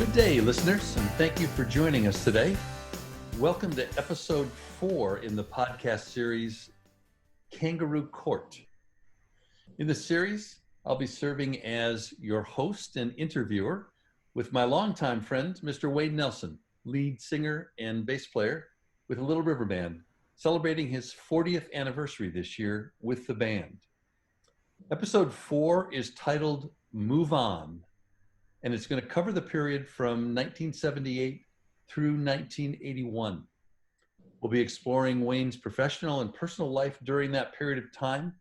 Good day, listeners, and thank you for joining us today. Welcome to episode 4 in the podcast series, Kangaroo Court. In the series, I'll be serving as your host and interviewer with my longtime friend, Mr. Wayne Nelson, lead singer and bass player with Little River Band, celebrating his 40th anniversary this year with the band. Episode 4 is titled Move On, and it's going to cover the period from 1978 through 1981. We'll be exploring Wayne's professional and personal life during that period of time,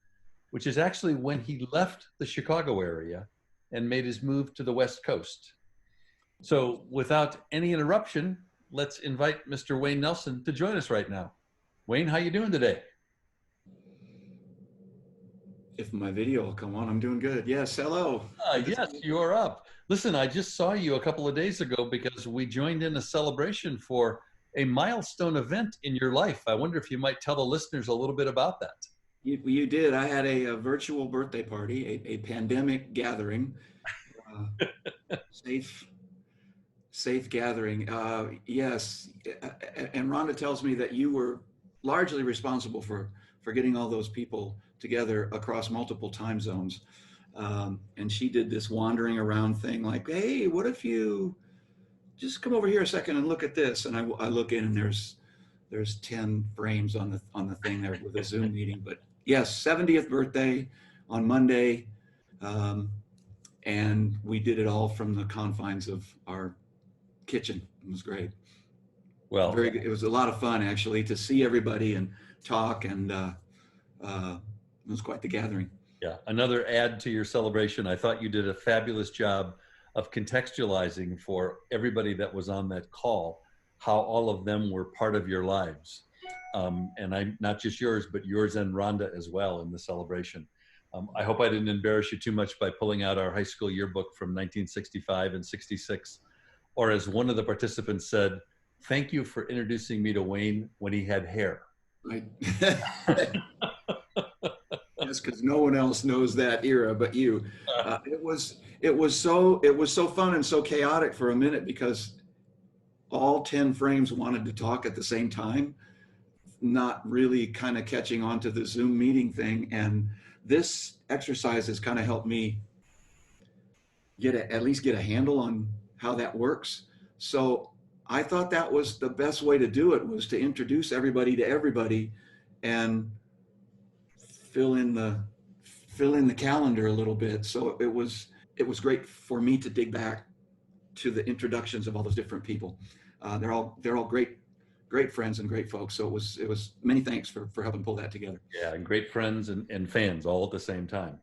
which is actually when he left the Chicago area and made his move to the West Coast. So without any interruption, let's invite Mr. Wayne Nelson to join us right now. Wayne, how you doing today? If my video will come on, I'm doing good. Yes, hello. Yes, you're up. Listen, I just saw you a couple of days ago because we joined in a celebration for a milestone event in your life. I wonder if you might tell the listeners a little bit about that. You did. I had a virtual birthday party, a pandemic gathering, safe gathering. Yes, and Rhonda tells me that you were largely responsible for getting all those people together across multiple time zones. And she did this wandering around thing like, hey, what if you just come over here a second and look at this? And I look in and there's 10 frames on the thing there with a Zoom meeting. But yes, 70th birthday on Monday. And we did it all from the confines of our kitchen. It was great. Well, very good. It was a lot of fun actually to see everybody and talk, and it was quite the gathering. Yeah, another add to your celebration. I thought you did a fabulous job of contextualizing for everybody that was on that call how all of them were part of your lives. And not just yours, but yours and Rhonda as well in the celebration. I hope I didn't embarrass you too much by pulling out our high school yearbook from 1965 and 66. Or as one of the participants said, thank you for introducing me to Wayne when he had hair. Right. Yes, because no one else knows that era but you. It was so fun and so chaotic for a minute because all 10 frames wanted to talk at the same time, not really kind of catching on to the Zoom meeting thing. And this exercise has kind of helped me at least get a handle on how that works. So I thought that was the best way to do it, was to introduce everybody to everybody and fill in the calendar a little bit. So it was great for me to dig back to the introductions of all those different people. They're all great friends and great folks. So it was many thanks for helping pull that together. Yeah, and great friends and fans all at the same time.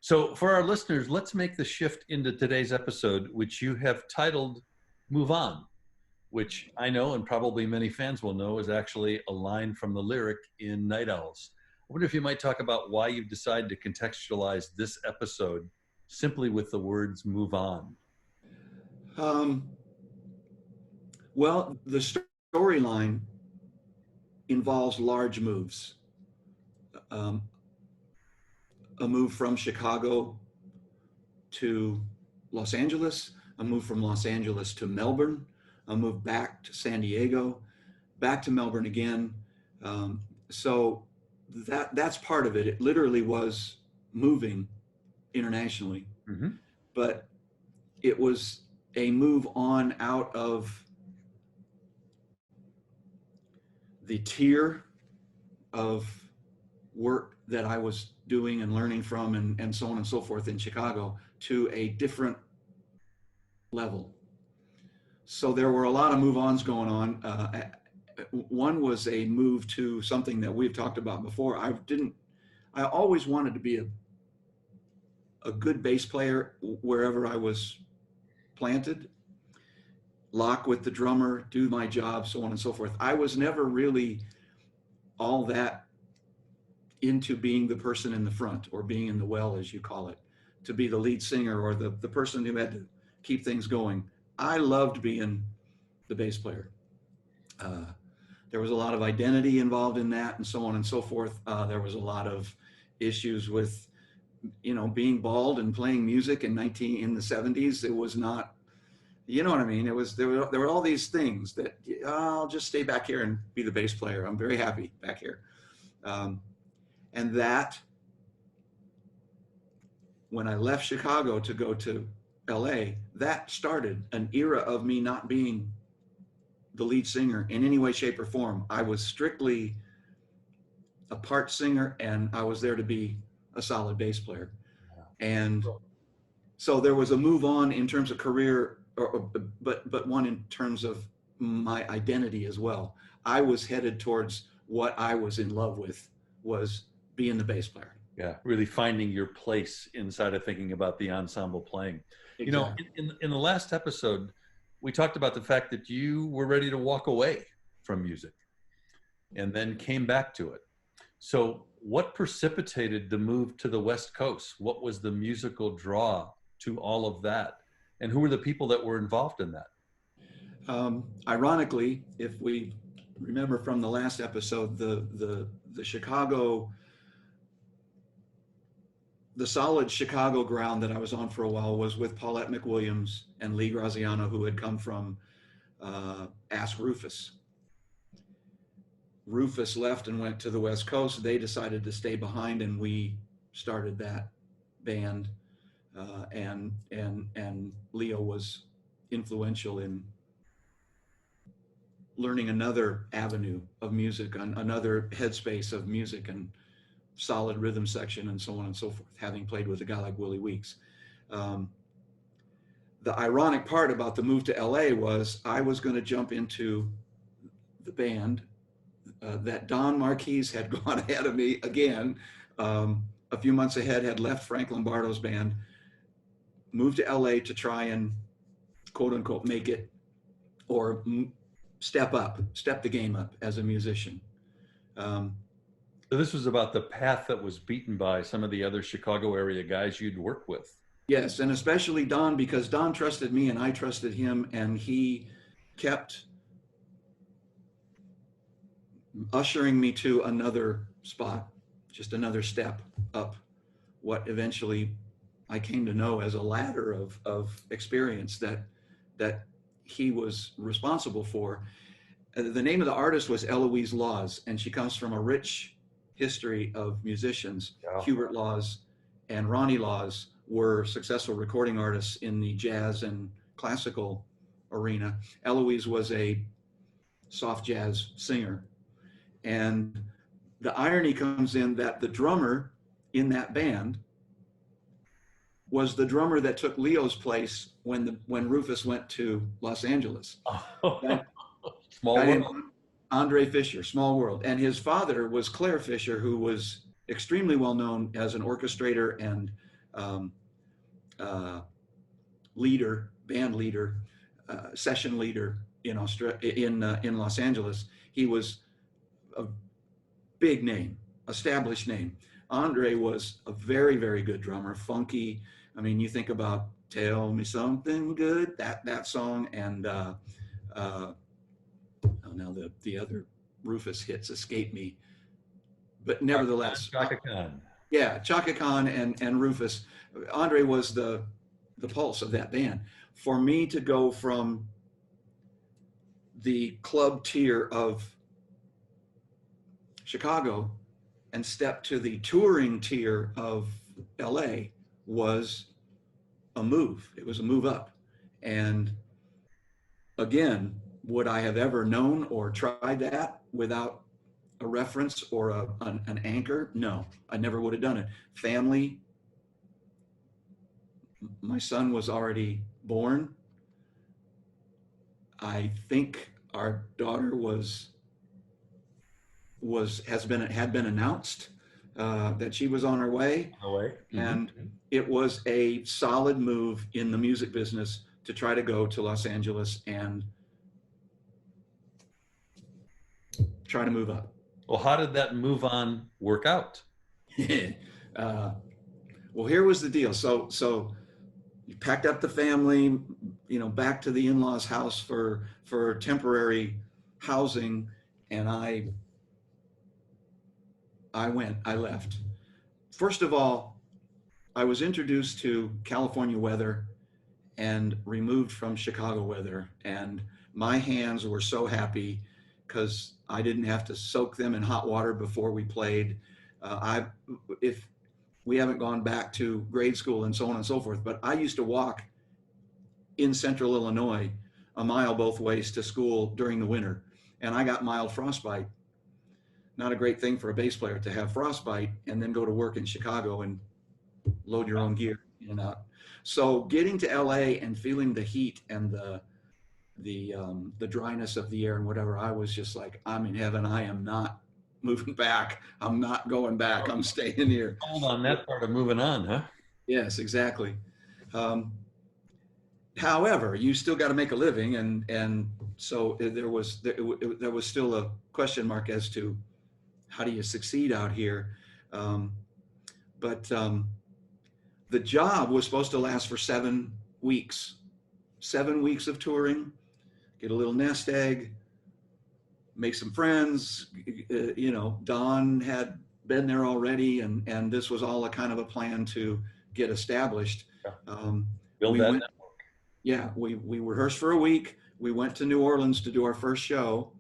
So for our listeners, let's make the shift into today's episode, which you have titled Move On, which I know and probably many fans will know is actually a line from the lyric in Night Owls. I wonder if you might talk about why you've decided to contextualize this episode simply with the words move on. Well, the storyline involves large moves. A move from Chicago to Los Angeles, a move from Los Angeles to Melbourne, a move back to San Diego, back to Melbourne again. So that's part of it. It literally was moving internationally, but it was a move on out of the tier of work that I was doing and learning from and so on and so forth in Chicago to a different level. So there were a lot of move-ons going on. One was a move to something that we've talked about before. I always wanted to be a good bass player wherever I was planted, lock with the drummer, do my job, so on and so forth. I was never really all that into being the person in the front or being in the well, as you call it, to be the lead singer or the person who had to keep things going. I loved being the bass player. There was a lot of identity involved in that and so on and so forth. There was a lot of issues with, being bald and playing music in the 70s. It was not You know what I mean? There were all these things that I'll just stay back here and be the bass player. I'm very happy back here. Um, and that, when I left Chicago to go to LA, that started an era of me not being the lead singer in any way, shape, or form. I was strictly a part singer, and I was there to be a solid bass player. And so there was a move on in terms of career, but one in terms of my identity as well. I was headed towards what I was in love with, was being the bass player. Yeah, really finding your place inside of thinking about the ensemble playing. Exactly. You know, in the last episode, we talked about the fact that you were ready to walk away from music and then came back to it. So what precipitated the move to the West Coast? What was the musical draw to all of that? And who were the people that were involved in that? Ironically, if we remember from the last episode, the Chicago, the solid Chicago ground that I was on for a while was with Paulette McWilliams and Lee Graziano, who had come from Ask Rufus. Rufus left and went to the West Coast. They decided to stay behind, and we started that band. And Leo was influential in learning another avenue of music, another headspace of music, and solid rhythm section, and so on and so forth, having played with a guy like Willie Weeks. The ironic part about the move to LA was I was going to jump into the band that Don Marquise had gone ahead of me again. A few months ahead, had left Frank Lombardo's band, moved to LA to try and quote unquote make it, or step the game up as a musician. So this was about the path that was beaten by some of the other Chicago area guys you'd worked with. Yes, and especially Don, because Don trusted me and I trusted him, and he kept ushering me to another spot, just another step up what eventually I came to know as a ladder of experience that he was responsible for. The name of the artist was Eloise Laws, and she comes from a rich history of musicians. Yeah. Hubert Laws and Ronnie Laws were successful recording artists in the jazz and classical arena. Eloise was a soft jazz singer. And the irony comes in that the drummer in that band was the drummer that took Leo's place when Rufus went to Los Angeles. Small world. Andre Fisher, Small World. And his father was Claire Fisher, who was extremely well known as an orchestrator and leader, band leader, session leader in Los Angeles. He was a big name, established name. Andre was a very, very good drummer, funky. I mean, you think about "Tell Me Something Good," that song, and now the other Rufus hits escape me, but nevertheless, Chaka Khan. Yeah, Chaka Khan and Rufus. Andre was the pulse of that band. For me to go from the club tier of Chicago and step to the touring tier of LA was a move. It was a move up. And again, would I have ever known or tried that without a reference or an anchor? No, I never would have done it. Family, my son was already born. I think our daughter had been announced that she was on her way. Mm-hmm. And it was a solid move in the music business to try to go to Los Angeles and try to move up. Well, how did that move on work out? Well, here was the deal. So you packed up the family, back to the in-laws' house for temporary housing, and I left. First of all, I was introduced to California weather and removed from Chicago weather. And my hands were so happy because I didn't have to soak them in hot water before we played. If we haven't gone back to grade school and so on and so forth, but I used to walk in central Illinois a mile both ways to school during the winter, and I got mild frostbite. Not a great thing for a bass player to have frostbite and then go to work in Chicago and load your own gear in and out. So getting to LA and feeling the heat and the dryness of the air and whatever, I was just like, I'm in heaven. I am not moving back. I'm not going back. I'm staying here. Hold on that part of moving on, huh? Yes, exactly. Um, However, you still got to make a living, and so there was still a question mark as to how do you succeed out here. Um, but the job was supposed to last for 7 weeks, 7 weeks of touring, get a little nest egg, make some friends. Don had been there already, and this was all a kind of a plan to get established. Build we that went, network. yeah, we rehearsed for a week. We went to New Orleans to do our first show,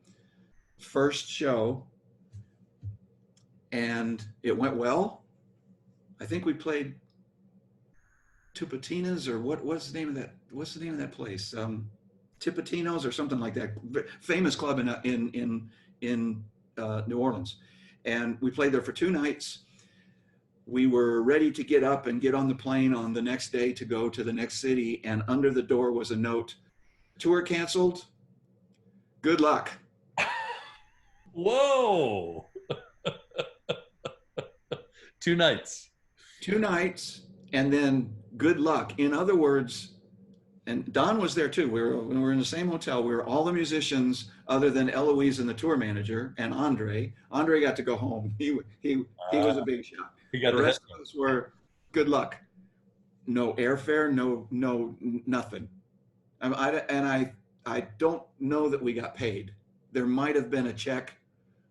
and it went well. I think we played Tupatinas, or what's the name of that? What's the name of that place? Tipitinos or something like that. Famous club in New Orleans, and we played there for 2 nights. We were ready to get up and get on the plane on the next day to go to the next city, and under the door was a note: tour canceled. Good luck. Whoa. 2 nights. 2 nights, and then good luck. In other words, and Don was there too. We were in the same hotel. We were all the musicians other than Eloise and the tour manager and Andre. Andre got to go home. He was a big shot. The rest of us were good luck. No airfare, no nothing. I don't know that we got paid. There might have been a check,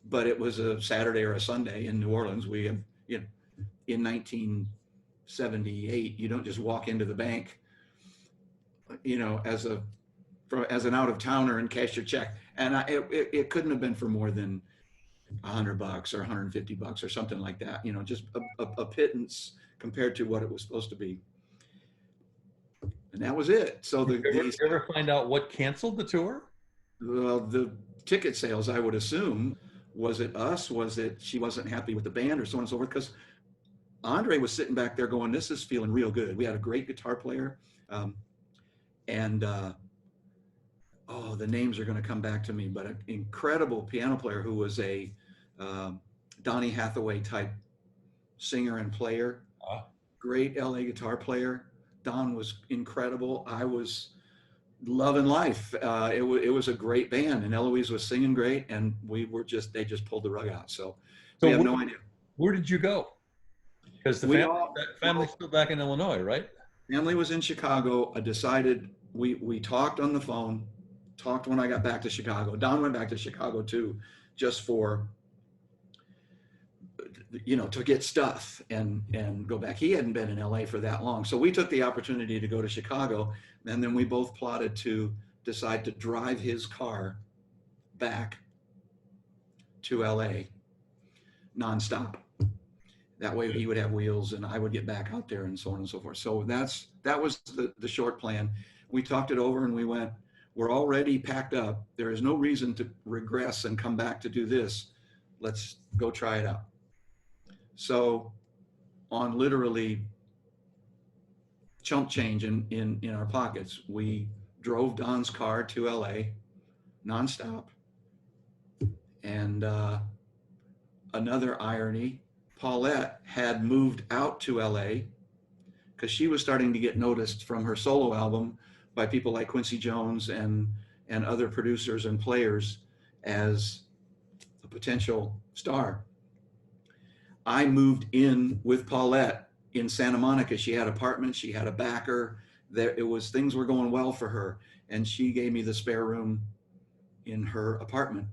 but it was a Saturday or a Sunday in New Orleans. We have, in 1978, you don't just walk into the bank, as an out of towner and cash your check. And it couldn't have been for more than $100 or $150 or something like that. Just a pittance compared to what it was supposed to be. And that was it. So Did you ever find out what canceled the tour? Well, the ticket sales, I would assume. Was it us? Was it she wasn't happy with the band or so on and so forth? Because Andre was sitting back there going, this is feeling real good. We had a great guitar player. The names are going to come back to me, but an incredible piano player who was a Donny Hathaway type singer and player. Great LA guitar player. Don was incredible. I was loving life. It was a great band, and Eloise was singing great, and they just pulled the rug out. So we have no idea. Where did you go? Because the family's still back in Illinois, right? Family was in Chicago. I decided we talked on the phone, talked when I got back to Chicago. Don went back to Chicago too, just for, to get stuff and go back. He hadn't been in LA for that long. So we took the opportunity to go to Chicago, and then we both plotted to decide to drive his car back to LA nonstop. That way he would have wheels and I would get back out there and so on and so forth. So that was the short plan. We talked it over and we went, we're already packed up. There is no reason to regress and come back to do this. Let's go try it out. So on literally chump change in our pockets, we drove Don's car to LA nonstop. And another irony, Paulette had moved out to LA because she was starting to get noticed from her solo album by people like Quincy Jones and other producers and players as a potential star. I moved in with Paulette in Santa Monica. She had apartments, she had a backer. Things were going well for her, and she gave me the spare room in her apartment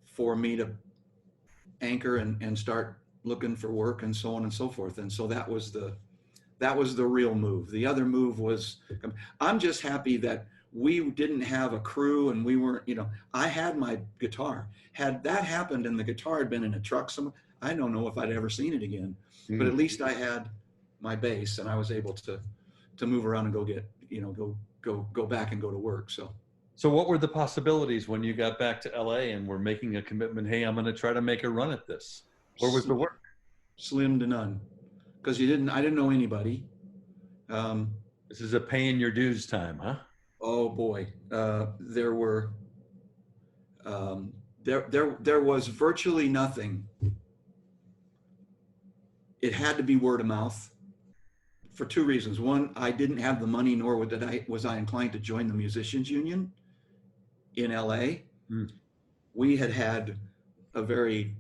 for me to anchor and start looking for work and so on and so forth. And so that was That was the real move. The other move was, I'm just happy that we didn't have a crew and we weren't, I had my guitar. Had that happened and the guitar had been in a truck somewhere, I don't know if I'd ever seen it again. But at least I had my bass and I was able to move around and go get, go back and go to work. So what were the possibilities when you got back to LA and were making a commitment? Hey, I'm going to try to make a run at this. Where was the work? Slim to none, because I didn't know anybody. This is a paying your dues time, huh? Oh boy, there was virtually nothing. It had to be word of mouth for two reasons. One, I didn't have the money, nor was I inclined to join the musicians union in LA. We had a very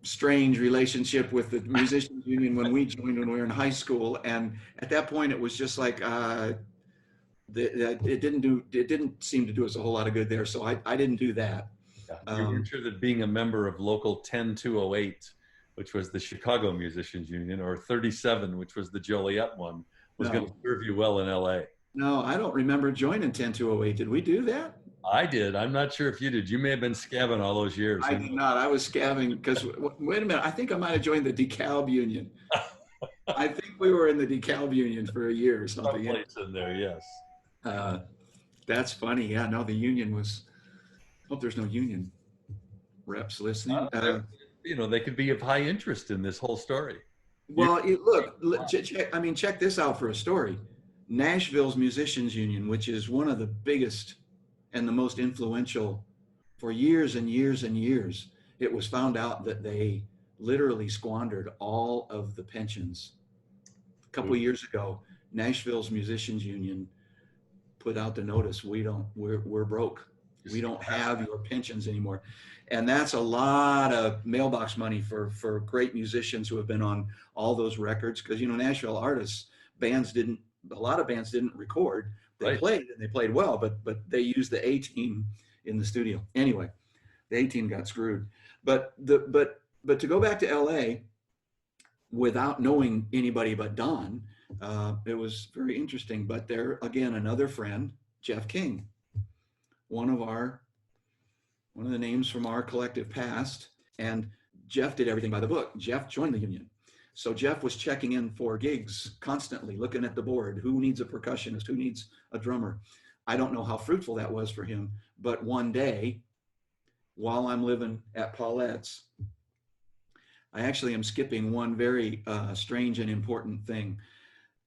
strange relationship with the musicians union when we joined when we were in high school, and at that point it was just like it didn't seem to do us a whole lot of good there, so I didn't do that. You weren't sure that being a member of local 10208, which was the Chicago Musicians Union, or 37, which was the Joliet one, was going to serve you well in LA. No, I don't remember joining 10208. Did we do that? I did. I'm not sure if you did. You may have been scabbing all those years. I did not. I was scabbing because, wait a minute, I think I might have joined the DeKalb Union. I think we were in the DeKalb Union for a year or something. Someplace in there, yes. That's funny. Yeah, no, the union was, hope there's no union reps listening. They could be of high interest in this whole story. Well, check this out for a story. Nashville's Musicians Union, which is one of the biggest and the most influential for years and years and years, it was found out that they literally squandered all of the pensions. A couple of years ago, Nashville's Musicians Union put out the notice, we're broke. We don't have your pensions anymore. And that's a lot of mailbox money for great musicians who have been on all those records. Because, Nashville artists, a lot of bands didn't record. They played, and they played well, but they used the A-team in the studio. Anyway, the A-team got screwed. But to go back to LA without knowing anybody but Don, it was very interesting. But there, again, another friend, Jeff King, one of the names from our collective past, and Jeff did everything by the book. Jeff joined the union. So Jeff was checking in for gigs constantly, looking at the board. Who needs a percussionist? Who needs a drummer? I don't know how fruitful that was for him, but one day, while I'm living at Paulette's, I actually am skipping one very strange and important thing.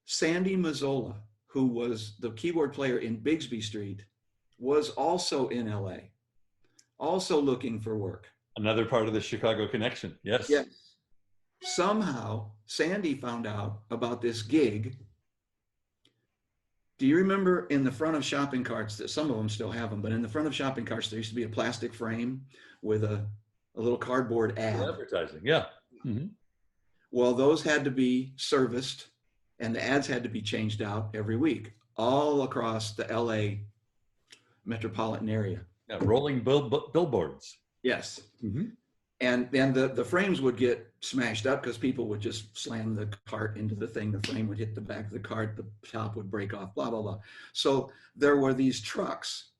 Sandy Mazzola, who was the keyboard player in Bigsby Street, was also in LA, also looking for work. Another part of the Chicago connection. Yes. Yes. Somehow Sandy found out about this gig. Do you remember in the front of shopping carts, that some of them still have them, but in the front of shopping carts, there used to be a plastic frame with a little cardboard ad. Advertising, yeah. Mm-hmm. Well, those had to be serviced and the ads had to be changed out every week, all across the LA metropolitan area. Yeah, rolling billboards. Yes. Mm-hmm. And then the frames would get smashed up because people would just slam the cart into the thing. The frame would hit the back of the cart, the top would break off, blah, blah, blah. So there were these trucks,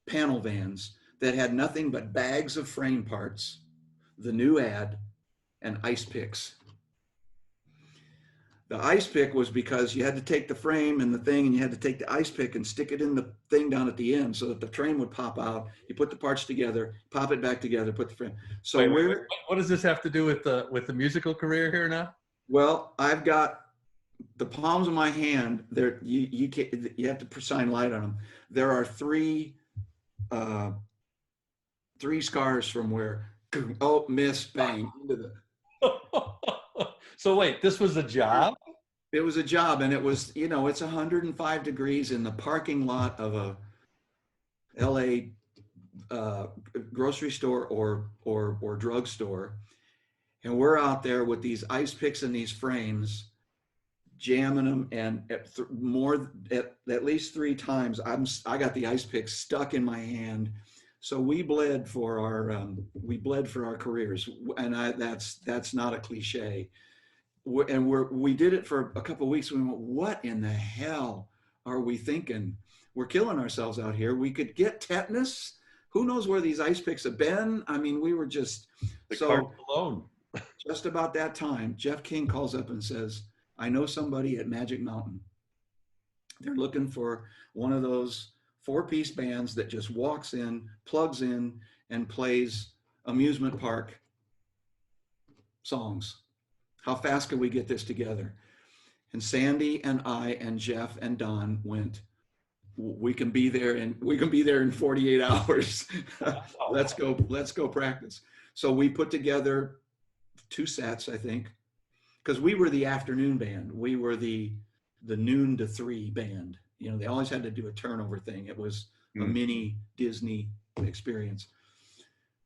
panel vans, that had nothing but bags of frame parts, the new ad, and ice picks. The ice pick was because you had to take the frame and the thing, and you had to take the ice pick and stick it in the thing down at the end so that the frame would pop out. You put the parts together, pop it back together, put the frame. So wait. What does this have to do with the musical career here now? Well, I've got the palms of my hand. There, you have to shine light on them. There are three scars from where miss, bang into the. So wait, this was a job? It was a job, and it was, it's 105 degrees in the parking lot of a LA grocery store or drugstore. And we're out there with these ice picks and these frames, jamming them, and at least 3 times, I got the ice pick stuck in my hand. So we bled for our careers, and that's not a cliche. We did it for a couple of weeks. We went, what in the hell are we thinking? We're killing ourselves out here. We could get tetanus. Who knows where these ice picks have been? I mean, we were just cart alone. Just about that time, Jeff King calls up and says, I know somebody at Magic Mountain. They're looking for one of those 4-piece bands that just walks in, plugs in, and plays amusement park songs. How fast can we get this together? And Sandy and I and Jeff and Don went, we can be there in 48 hours. Let's go practice. So we put together 2 sets, I think, because we were the afternoon band. We were the noon to 3 band. You know, they always had to do a turnover thing. It was a mini Disney experience.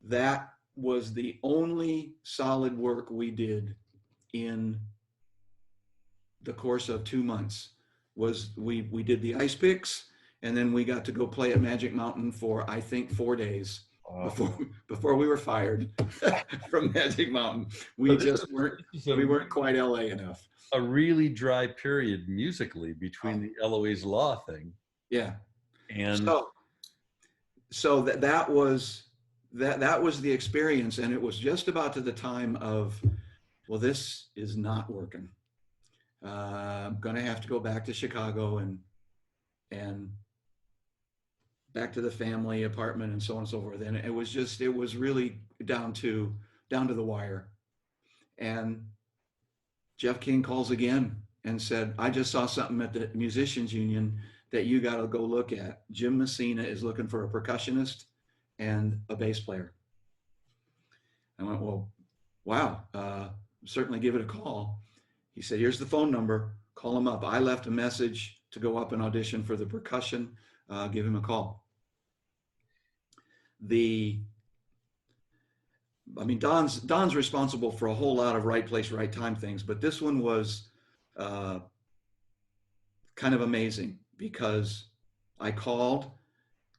That was the only solid work we did in the course of 2 months. Was we did the ice picks, and then we got to go play at Magic Mountain for, I think, 4 days before we were fired from Magic Mountain. We weren't quite LA enough. A really dry period musically between the Eloise Law thing. Yeah. And so that was the experience, and it was just about to the time of, well, this is not working. I'm going to have to go back to Chicago and back to the family apartment and so on and so forth. And it was really down to the wire. And Jeff King calls again and said, I just saw something at the Musicians Union that you got to go look at. Jim Messina is looking for a percussionist and a bass player. I went, well, wow, certainly give it a call. He said, here's the phone number, call him up. I left a message to go up and audition for the percussion, give him a call. Don's responsible for a whole lot of right place, right time things, but this one was kind of amazing because I called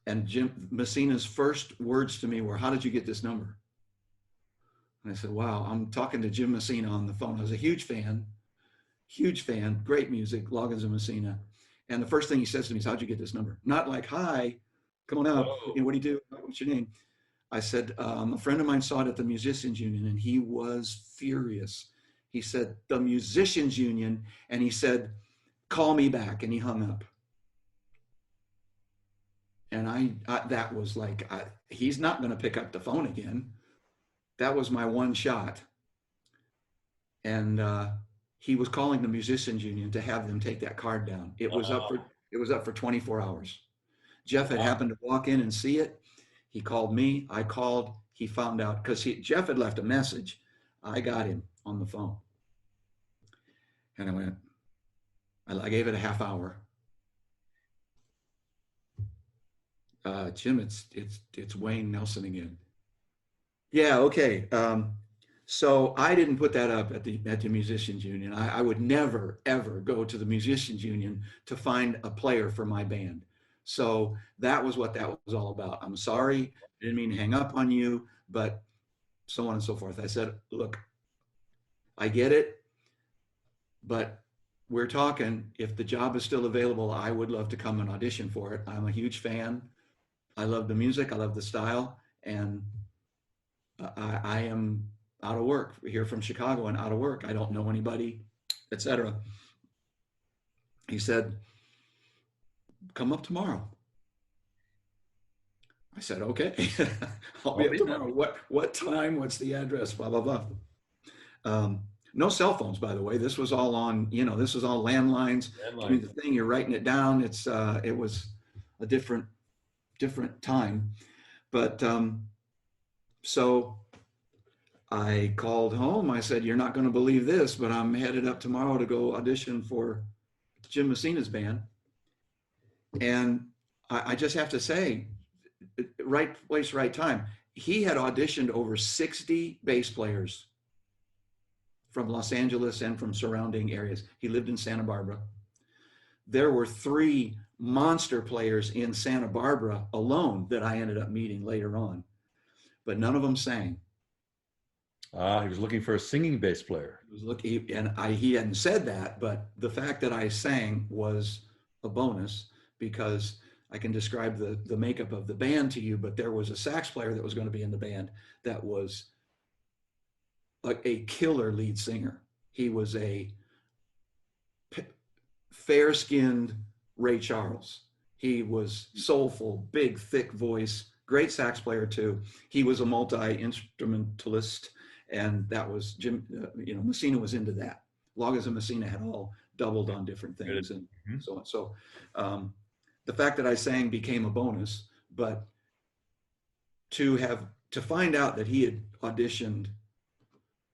and Jim Messina's first words to me were, how did you get this number? And I said, wow, I'm talking to Jim Messina on the phone. I was a huge fan, great music, Loggins and Messina. And the first thing he says to me is, how'd you get this number? Not like, hi, come on out. What do you do? What's your name? I said, a friend of mine saw it at the Musicians Union and he was furious. He said, the Musicians Union. And he said, call me back. And he hung up. And I that was like, he's not going to pick up the phone again. That was my one shot. And he was calling the Musicians Union to have them take that card down. It was up for 24 hours. Jeff had happened to walk in and see it. He called me. I called. He found out because Jeff had left a message. I got him on the phone, and I went. I gave it a half hour. Jim, it's Wayne Nelson again. Yeah, okay. So I didn't put that up at the Musicians Union. I would never ever go to the Musicians Union to find a player for my band. So that was what that was all about. I'm sorry, I didn't mean to hang up on you, but so on and so forth. I said, look, I get it, but we're talking, if the job is still available, I would love to come and audition for it. I'm a huge fan. I love the music, I love the style, and I am out of work, here from Chicago and out of work. I don't know anybody, etc. He said, come up tomorrow. I said, okay, I'll be up tomorrow. What time? What's the address? Blah, blah, blah. No cell phones, by the way. This was all on, this was all landlines. The thing, you're writing it down. It was a different time. But so I called home. I said, you're not going to believe this, but I'm headed up tomorrow to go audition for Jim Messina's band. And I just have to say, right place, right time. He had auditioned over 60 bass players from Los Angeles and from surrounding areas. He lived in Santa Barbara. there were 3 monster players in Santa Barbara alone that I ended up meeting later on, but none of them sang. He was looking for a singing bass player. He hadn't said that, but the fact that I sang was a bonus, because I can describe the makeup of the band to you, but there was a sax player that was going to be in the band that was like a killer lead singer. He was a fair-skinned Ray Charles. He was soulful, big, thick voice, great sax player too. He was a multi-instrumentalist, and that was Jim. Messina was into that. Loggins and Messina had all doubled on different things, and so on. So the fact that I sang became a bonus, but to find out that he had auditioned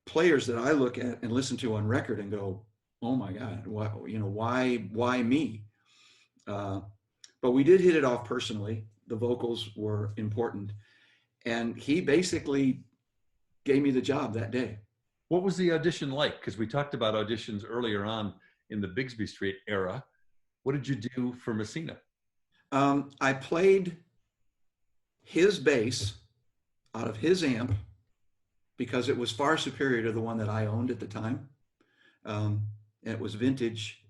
players that I look at and listen to on record and go, oh my God, why me? But we did hit it off personally. The vocals were important, and he basically gave me the job that day. What was the audition like? Because we talked about auditions earlier on in the Bigsby Street era. What did you do for Messina? I played his bass out of his amp because it was far superior to the one that I owned at the time. It was vintage.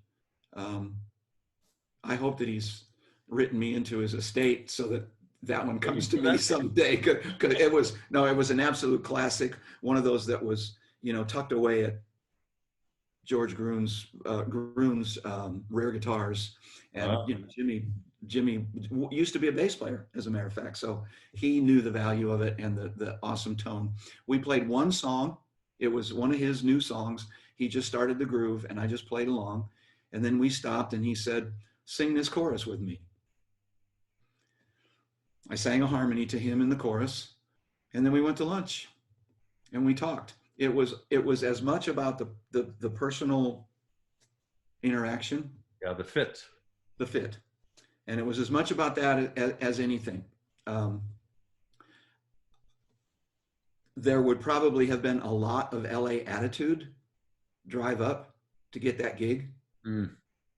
I hope that he's written me into his estate so that one comes to me someday. Cause it was an absolute classic. One of those that was, tucked away at George Groon's rare guitars. And Jimmy used to be a bass player, as a matter of fact. So he knew the value of it and the awesome tone. We played one song. It was one of his new songs. He just started the groove and I just played along. And then we stopped and he said, sing this chorus with me. I sang a harmony to him in the chorus, and then we went to lunch and we talked. It was as much about the personal interaction. Yeah, the fit. And it was as much about that as anything. There would probably have been a lot of LA attitude drive up to get that gig.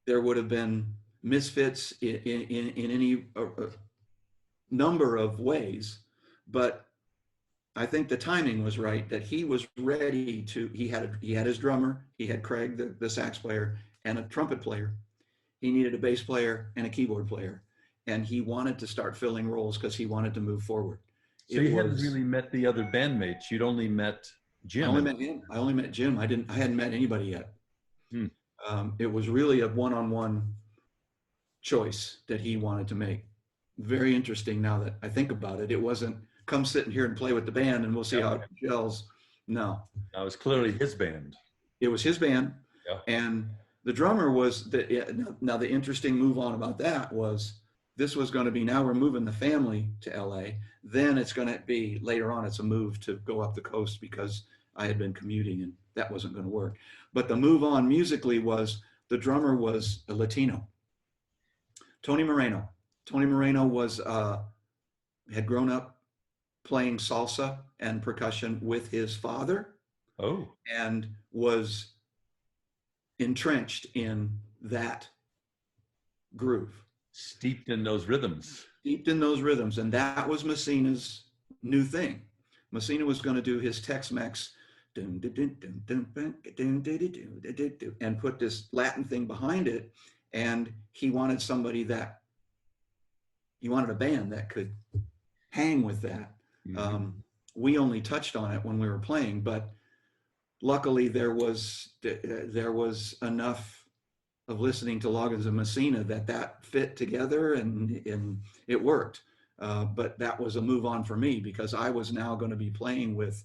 There would have been misfits in any number of ways, but I think the timing was right, that he was ready to, he had his drummer, he had Craig, the sax player, and a trumpet player. He needed a bass player and a keyboard player. And he wanted to start filling roles because he wanted to move forward. So you hadn't really met the other bandmates. You'd only met Jim. I only met him. I only met Jim. I hadn't met anybody yet. It was really a one-on-one choice that he wanted to make. Very interesting now that I think about it. It wasn't come sit in here and play with the band and we'll see how it gels. No. It was clearly his band. It was his band. Yeah. And the drummer was, now the interesting move on about that was, this was going to be, now we're moving the family to LA. Then it's going to be, later on, it's a move to go up the coast because I had been commuting and that wasn't going to work. But the move on musically was, the drummer was a Latino. Tony Moreno. Tony Moreno was, had grown up playing salsa and percussion with his father. Oh. And was entrenched in that groove. Steeped in those rhythms. And that was Messina's new thing. Messina was going to do his Tex-Mex and put this Latin thing behind it. And he wanted a band that could hang with that. We only touched on it when we were playing, but luckily there was enough of listening to Loggins and Messina that fit together and it worked. But that was a move on for me because I was now going to be playing with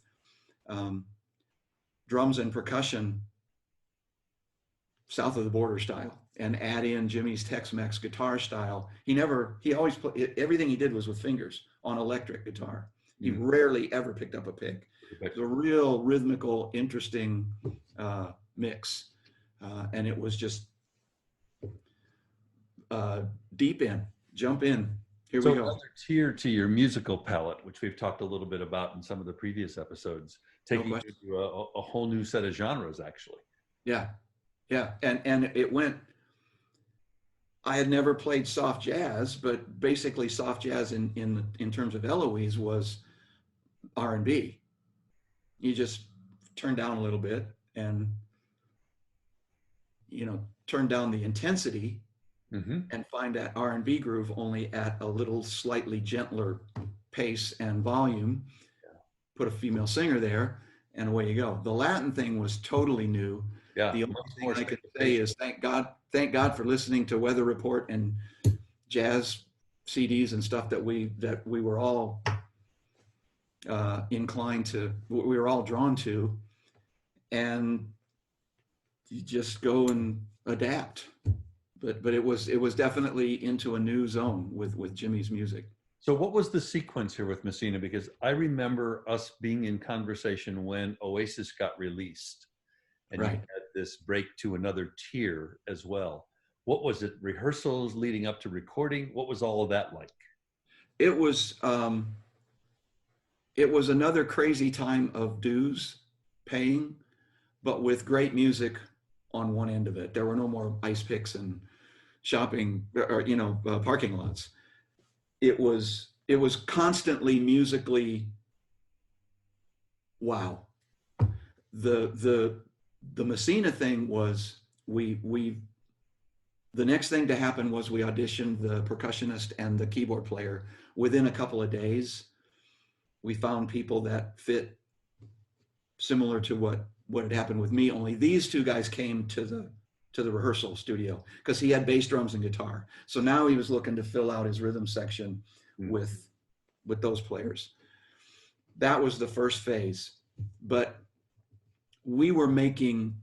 drums and percussion south of the border style and add in Jimmy's Tex-Mex guitar style. He always played, everything he did was with fingers on electric guitar. He rarely ever picked up a pick. It was a real rhythmical, interesting mix. And it was just deep in, jump in. Here we go. Another tier to your musical palette, which we've talked a little bit about in some of the previous episodes, taking you to a whole new set of genres, actually. Yeah. And it went I had never played soft jazz, but basically soft jazz in terms of Eloise was R&B. You just turn down a little bit and, turn down the intensity Mm-hmm. and find that R&B groove only at a little slightly gentler pace and volume, put a female singer there, and away you go. The Latin thing was totally new. Yeah, The only much thing more I could say sophisticated. is thank God for listening to Weather Report and jazz CDs and stuff that we were all inclined to, we were all drawn to, and you just go and adapt. But it was definitely into a new zone with Jimmy's music. So what was the sequence here with Messina? Because I remember us being in conversation when Oasis got released and you Right. had this break to another tier as well. What was it? Rehearsals leading up to recording? What was all of that like? It was it was another crazy time of dues paying, but with great music on one end of it. There were no more ice picks and shopping or parking lots. It was constantly musically wow. The Messina thing was we the next thing to happen was we auditioned the percussionist and the keyboard player. Within a couple of days, we found people that fit similar to what had happened with me. Only these two guys came to the rehearsal studio because he had bass drums and guitar. So now he was looking to fill out his rhythm section with those players. That was the first phase, but we were making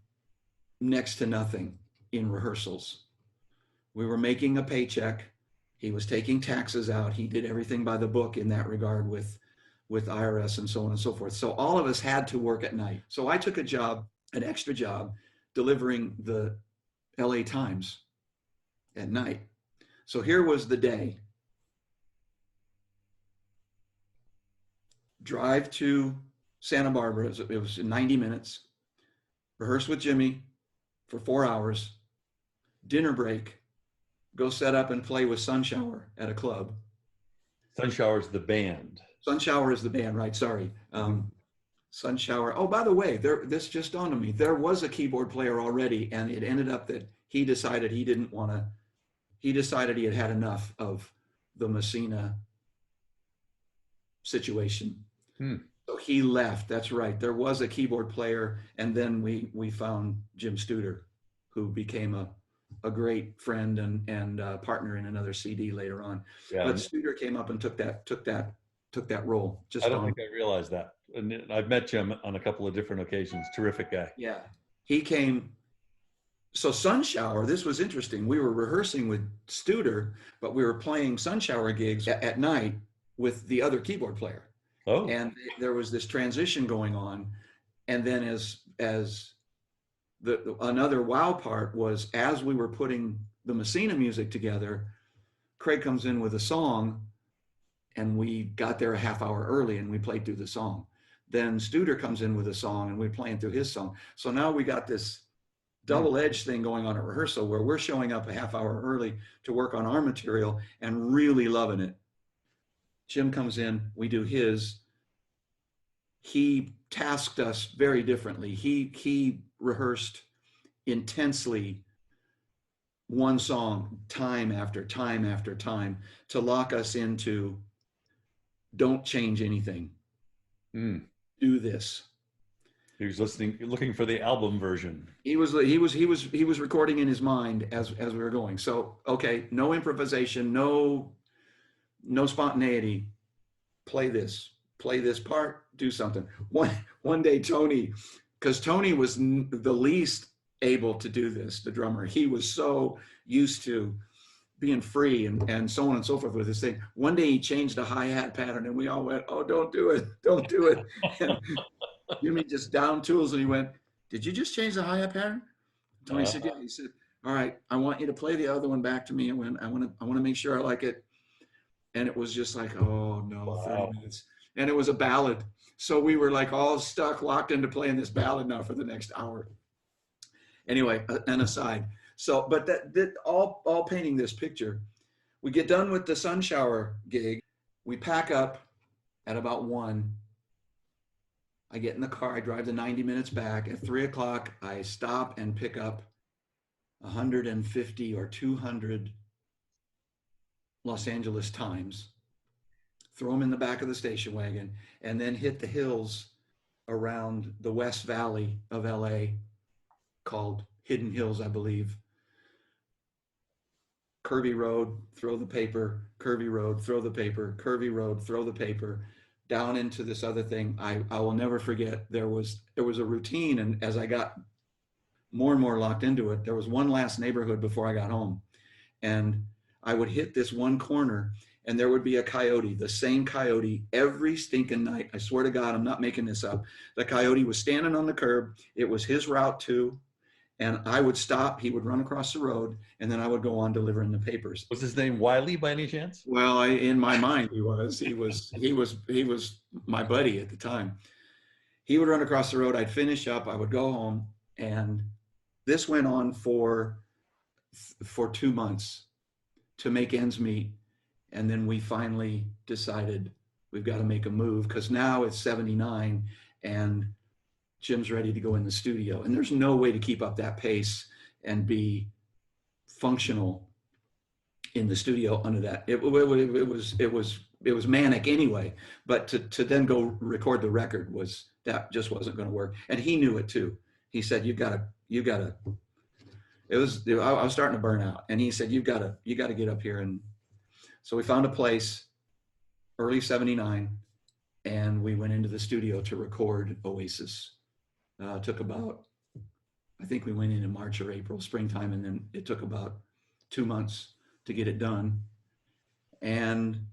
next to nothing in rehearsals. We were making a paycheck. He was taking taxes out. He did everything by the book in that regard with IRS and so on and so forth. So all of us had to work at night. So I took an extra job, delivering the LA Times at night. So here was the day. Drive to Santa Barbara. It was 90 minutes. Rehearse with Jimmy for 4 hours. Dinner break. Go set up and play with Sunshower at a club. Sunshower's the band. Sunshower is the band, right? Sorry. Sunshower. Oh, by the way, this just dawned on me. There was a keyboard player already, and it ended up that he decided he didn't want to. He decided he had had enough of the Messina situation. So he left. That's right. There was a keyboard player, and then we found Jim Studer, who became a great friend and partner in another CD later on. Yeah. But Studer came up and took that role. I don't think I realized that. And I've met Jim on a couple of different occasions. Terrific guy. Yeah. He came. So Sunshower, this was interesting. We were rehearsing with Studer, but we were playing Sunshower gigs at night with the other keyboard player. Oh. And there was this transition going on. And then as another wow part was, as we were putting the Messina music together, Craig comes in with a song, and we got there a half hour early and we played through the song. Then Studer comes in with a song and we're playing through his song. So now we got this double-edged thing going on at rehearsal where we're showing up a half hour early to work on our material and really loving it. Jim comes in, we do his. He tasked us very differently. He rehearsed intensely one song time after time after time to lock us into, don't change anything. Do this. He was looking for the album version. He was recording in his mind as we were going. So, okay, no improvisation, no spontaneity. Play this part, do something. One day, Tony, because Tony was the least able to do this, the drummer. He was so used to being free and so on and so forth with this thing. One day he changed the hi-hat pattern and we all went, oh, don't do it. And Jimmy just down tools and he went, did you just change the hi-hat pattern? Tony said, yeah. He said, all right, I want you to play the other one back to me. And I want to make sure I like it. And it was just like, oh no, wow. 30 minutes. And it was a ballad. So we were like all stuck, locked into playing this ballad now for the next hour. Anyway, an aside. So, but that all painting this picture. We get done with the sun shower gig. We pack up at about 1. I get in the car. I drive the 90 minutes back. At 3 o'clock, I stop and pick up 150 or 200 Los Angeles Times, throw them in the back of the station wagon, and then hit the hills around the West Valley of LA called Hidden Hills, I believe. Curvy road, throw the paper, curvy road, throw the paper, curvy road, throw the paper, down into this other thing. I will never forget, there was a routine, and as I got more and more locked into it, there was one last neighborhood before I got home. And I would hit this one corner and there would be a coyote, the same coyote every stinking night. I swear to God, I'm not making this up. The coyote was standing on the curb. It was his route too. And I would stop, he would run across the road, and then I would go on delivering the papers. Was his name Wiley by any chance? Well, in my mind, he was my buddy at the time. He would run across the road. I'd finish up. I would go home, and this went on for 2 months to make ends meet. And then we finally decided we've got to make a move, because now it's 79 and Jim's ready to go in the studio. And there's no way to keep up that pace and be functional in the studio under that. It was manic anyway, but to then go record the record that just wasn't going to work. And he knew it too. He said, you gotta, I was starting to burn out. And he said, you gotta get up here. And so we found a place early 79 and we went into the studio to record Oasis. Took about, I think we went in March or April, springtime, and then it took about 2 months to get it done. And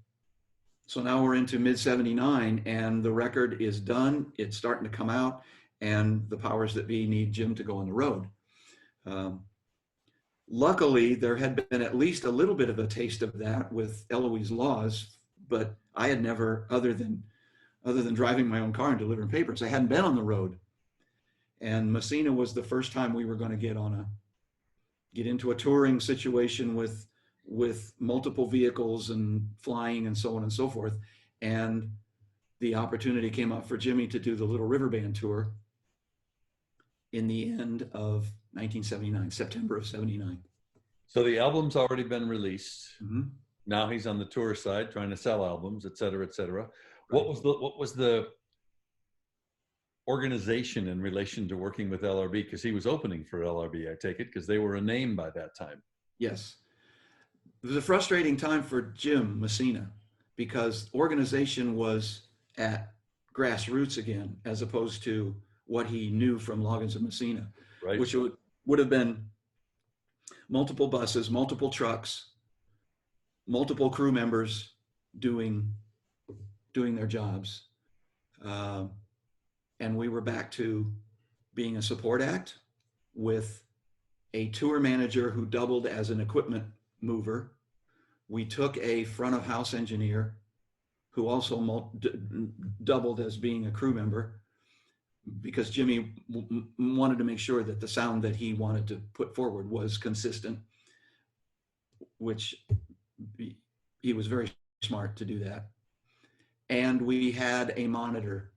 so now we're into mid 79 and the record is done. It's starting to come out, and the powers that be need Jim to go on the road. Luckily, there had been at least a little bit of a taste of that with Eloise Laws, but I had never, other than driving my own car and delivering papers, I hadn't been on the road. And Messina was the first time we were going to get into a touring situation with multiple vehicles and flying and so on and so forth. And the opportunity came up for Jimmy to do the Little River Band tour in the end of 1979, September of 79. So the album's already been released. Mm-hmm. Now he's on the tour side trying to sell albums, et cetera, et cetera. Right. What was the organization in relation to working with LRB? Because he was opening for LRB, I take it, because they were a name by that time. Yes. It was a frustrating time for Jim Messina because organization was at grassroots again, as opposed to what he knew from Loggins and Messina, right, which would have been multiple buses, multiple trucks, multiple crew members doing their jobs. And we were back to being a support act with a tour manager who doubled as an equipment mover. We took a front of house engineer who also doubled as being a crew member, because Jimmy wanted to make sure that the sound that he wanted to put forward was consistent, which he was very smart to do that. And we had a monitor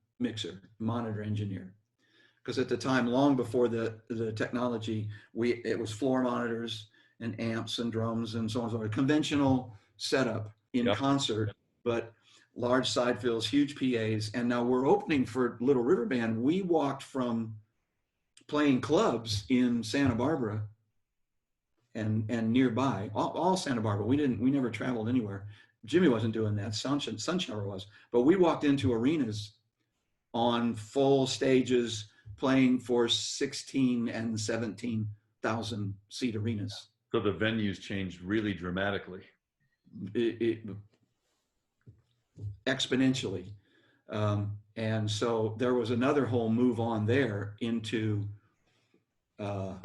engineer, because at the time, long before the technology, it was floor monitors and amps and drums and so on and so on. A conventional setup in concert, but large side fills, huge PAs. And now we're opening for Little River Band. We walked from playing clubs in Santa Barbara and nearby, all Santa Barbara. We never traveled anywhere. Jimmy wasn't doing that. Sunshower was, but we walked into arenas on full stages playing for 16 and 17,000 seat arenas. So the venues changed really dramatically. Exponentially. And so there was another whole move on there into, whoa,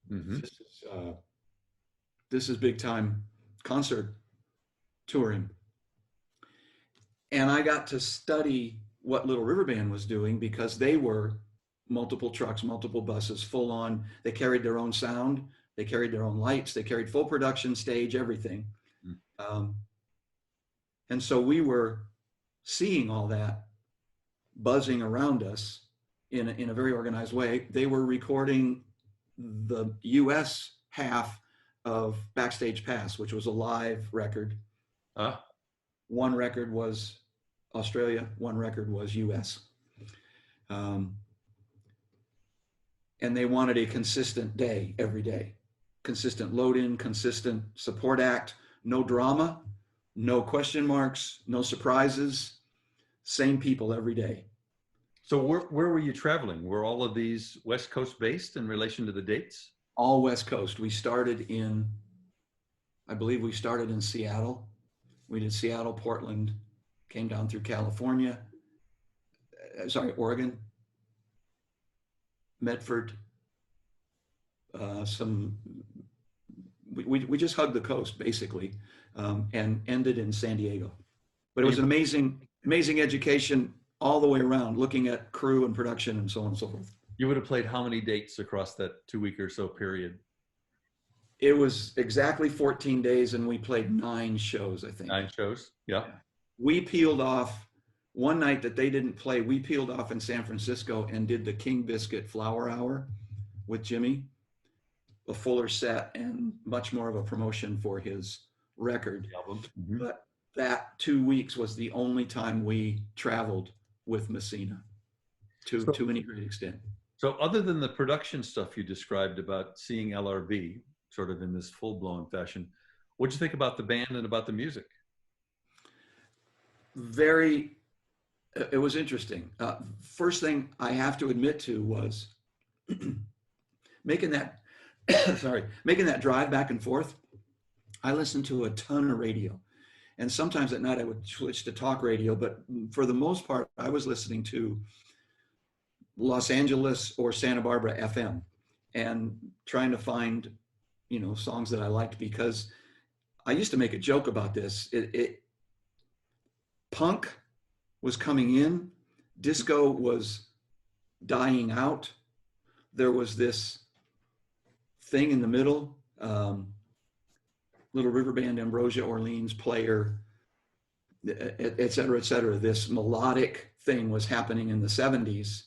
mm-hmm. This is big time concert touring. And I got to study what Little River Band was doing, because they were multiple trucks, multiple buses, full on. They carried their own sound. They carried their own lights. They carried full production stage, everything. Um, and so we were seeing all that buzzing around us in a very organized way. They were recording the US half of Backstage Pass, which was a live record. One record was Australia, one record was US. And they wanted a consistent day every day, consistent load in, consistent support act, no drama, no question marks, no surprises, same people every day. So where were you traveling? Were all of these West Coast based in relation to the dates? All West Coast. I believe we started in Seattle. We did Seattle, Portland, came down through California, Oregon, Medford, we just hugged the coast basically, and ended in San Diego. But it was an amazing education all the way around, looking at crew and production and so on and so forth. You would have played how many dates across that 2 week or so period? It was exactly 14 days and we played 9 shows, I think. 9 shows, yeah. We peeled off one night that they didn't play. We peeled off in San Francisco and did the King Biscuit Flower Hour with Jimmy, a fuller set and much more of a promotion for his record. Album. But that 2 weeks was the only time we traveled with Messina to any great extent. So other than the production stuff you described about seeing LRB sort of in this full-blown fashion, what'd you think about the band and about the music? It was interesting. First thing I have to admit to was making that drive back and forth. I listened to a ton of radio, and sometimes at night I would switch to talk radio, but for the most part, I was listening to Los Angeles or Santa Barbara FM and trying to find, songs that I liked, because I used to make a joke about this. Punk was coming in, disco was dying out. There was this thing in the middle, Little River Band, Ambrosia Orleans, Player, et cetera, this melodic thing was happening in the 70s.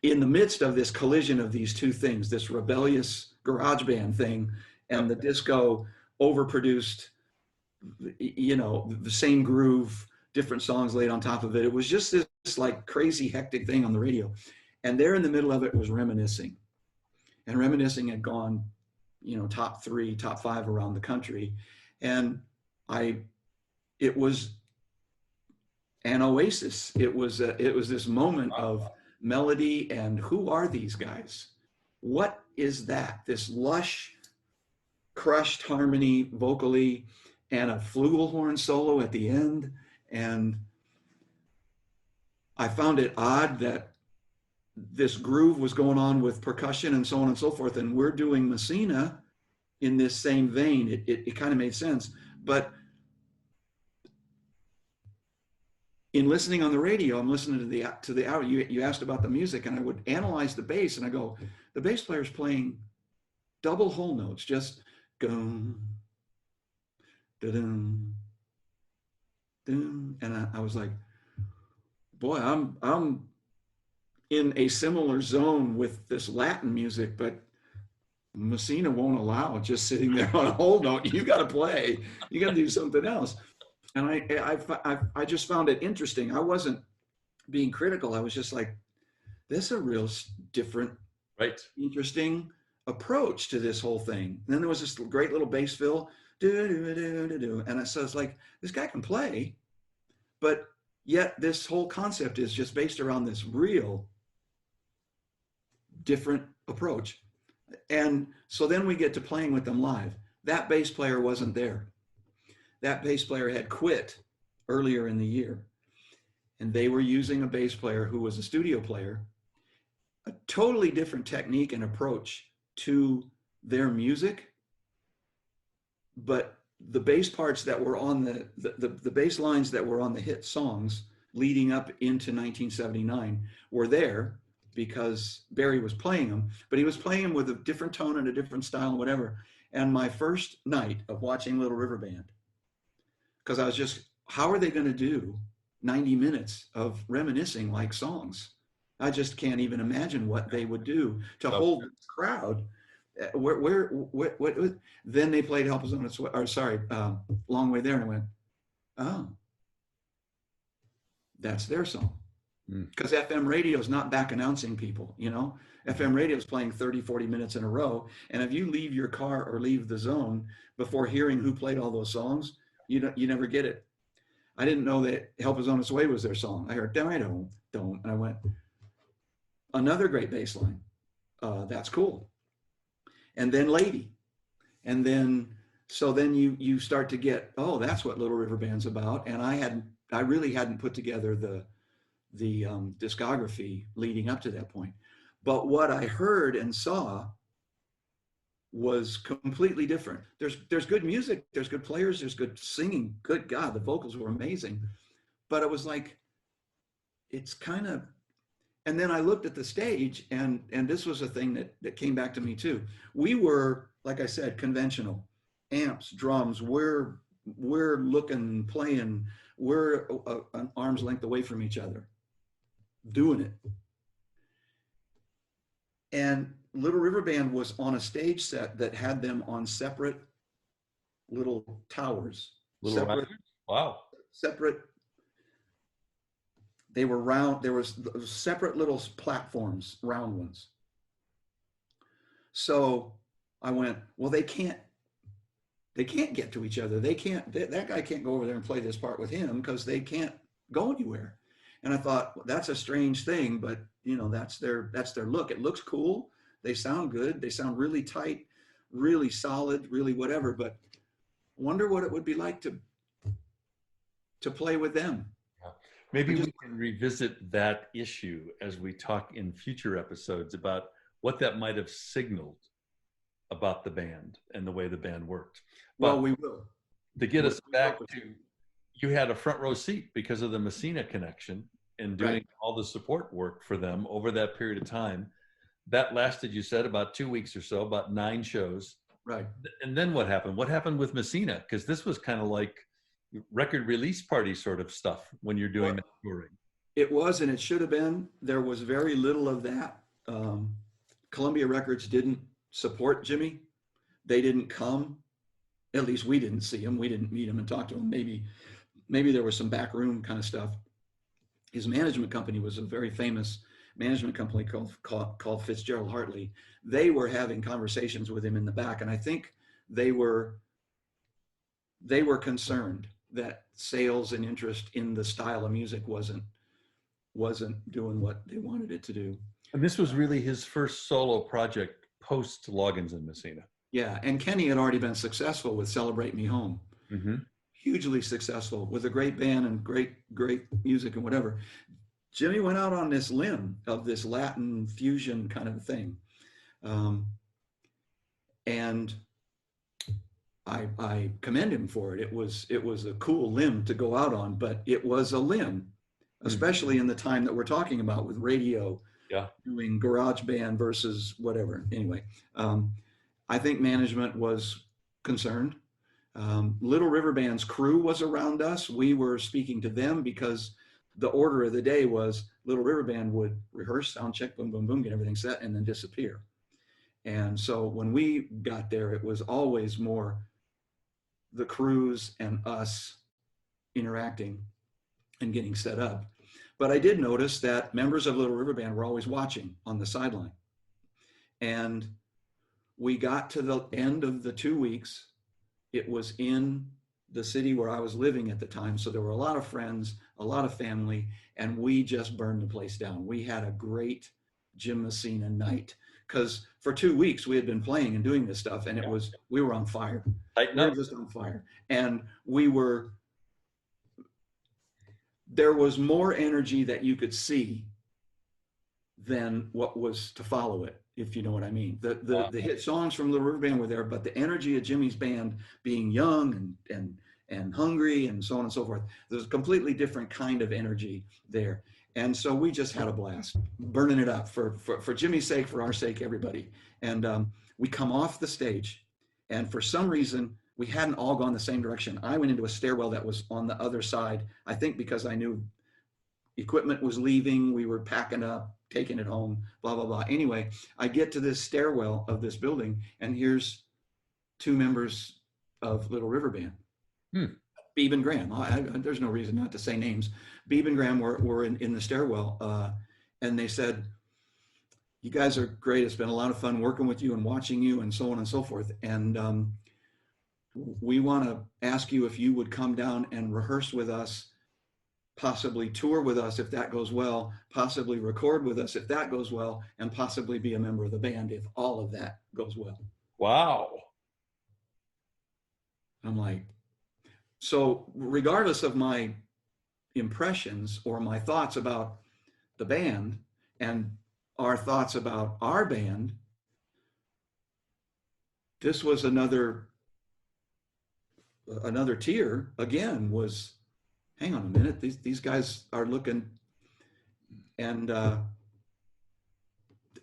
In the midst of this collision of these two things, this rebellious garage band thing and the disco overproduced, the same groove, different songs laid on top of it. It was just this like crazy hectic thing on the radio. And there in the middle of it was Reminiscing. And Reminiscing had gone, top 3, top 5 around the country. And it was an oasis. It was this moment of melody and who are these guys? What is that? This lush, crushed harmony vocally and a flugelhorn solo at the end. And I found it odd that this groove was going on with percussion and so on and so forth. And we're doing Messina in this same vein. It kind of made sense. But in listening on the radio, I'm listening to the hour. You asked about the music, and I would analyze the bass, and I go, the bass player's playing double whole notes, just gum, da-dum, dum. And I was like, boy, I'm in a similar zone with this Latin music, but Messina won't allow just sitting there on a whole note. You got to play. You got to do something else. And I just found it interesting. I wasn't being critical. I was just like, this is a real different, interesting approach to this whole thing. And then there was this great little bass fill, do. And so it's like, this guy can play, but yet this whole concept is just based around this real different approach. And so then we get to playing with them live. That bass player wasn't there. That bass player had quit earlier in the year, and they were using a bass player who was a studio player, a totally different technique and approach to their music. But the bass parts that were on the bass lines that were on the hit songs leading up into 1979 were there, because Barry was playing them, but he was playing them with a different tone and a different style and whatever. And my first night of watching Little River Band, because I was just, how are they going to do 90 minutes of reminiscing like songs? I just can't even imagine what they would do to hold the crowd. Then they played Help Us On Its Way, or sorry, Long Way There, and I went, oh, that's their song. Because FM radio is not back announcing people, you know? FM radio is playing 30, 40 minutes in a row. And if you leave your car or leave the zone before hearing who played all those songs, you never get it. I didn't know that Help Us On Its Way was their song. I heard, don't. And I went, another great bass line. That's cool. And then Lady. And then, so then you start to get, oh, that's what Little River Band's about. And I really hadn't put together the discography leading up to that point. But what I heard and saw was completely different. There's good music, there's good players, there's good singing. Good God, the vocals were amazing. But it was like, it's kind of, and then I looked at the stage, and this was a thing that came back to me too. We were, like I said, conventional. Amps, drums, we're looking, playing, we're an arm's length away from each other, doing it. And Little River Band was on a stage set that had them on separate little towers. Wow. Separate. They were round. There was separate little platforms, round ones. So I went, well, they can't get to each other. They can't, that guy can't go over there and play this part with him because they can't go anywhere. And I thought, well, that's a strange thing, but you know, that's their look. It looks cool. They sound good. They sound really tight, really solid, really whatever, but wonder what it would be like to play with them. Maybe we can revisit that issue as we talk in future episodes about what that might have signaled about the band and the way the band worked. But well, we will. To get us back to, you had a front row seat because of the Messina connection and doing all the support work for them over that period of time. That lasted, you said, about 2 weeks or so, about 9 shows. Right. And then what happened? What happened with Messina? Because this was kind of like record release party sort of stuff when you're doing that touring. It was, and it should have been. There was very little of that. Columbia Records didn't support Jimmy. They didn't come. At least we didn't see him. We didn't meet him and talk to him. Maybe there was some backroom kind of stuff. His management company was a very famous management company called Fitzgerald Hartley. They were having conversations with him in the back, and I think they were concerned that sales and interest in the style of music wasn't doing what they wanted it to do. And this was really his first solo project post Loggins and Messina. Yeah, and Kenny had already been successful with Celebrate Me Home. Mm-hmm. Hugely successful with a great band and great music and whatever. Jimmy went out on this limb of this Latin fusion kind of thing. And I commend him for it. It was a cool limb to go out on, but it was a limb, especially in the time that we're talking about with radio, doing garage band versus whatever. Anyway, I think management was concerned. Little River Band's crew was around us. We were speaking to them because the order of the day was Little River Band would rehearse, sound check, boom, boom, boom, get everything set, and then disappear. And so when we got there, it was always more the crews and us interacting and getting set up. But I did notice that members of Little River Band were always watching on the sideline. And we got to the end of the 2 weeks. It was in the city where I was living at the time. So there were a lot of friends, a lot of family, and we just burned the place down. We had a great Jim Messina night because for 2 weeks we had been playing and doing this stuff, and we were on fire. We were just on fire. And there was more energy that you could see than what was to follow it, if you know what I mean. The hit songs from Little River Band were there, but the energy of Jimmy's band being young and hungry and so on and so forth, there's a completely different kind of energy there. And so we just had a blast burning it up for Jimmy's sake, for our sake, everybody. And we come off the stage, and for some reason, we hadn't all gone the same direction. I went into a stairwell that was on the other side, I think because I knew equipment was leaving, we were packing up, taking it home, blah, blah, blah. Anyway, I get to this stairwell of this building, and here's two members of Little River Band. Beebe and Graham. There's no reason not to say names. Beebe and Graham were in the stairwell, and they said, "You guys are great. It's been a lot of fun working with you and watching you, and so on and so forth. And we want to ask you if you would come down and rehearse with us, possibly tour with us if that goes well, possibly record with us if that goes well, and possibly be a member of the band if all of that goes well." Wow. I'm like, so regardless of my impressions or my thoughts about the band and our thoughts about our band, this was another tier again, was, hang on a minute, these guys are looking, and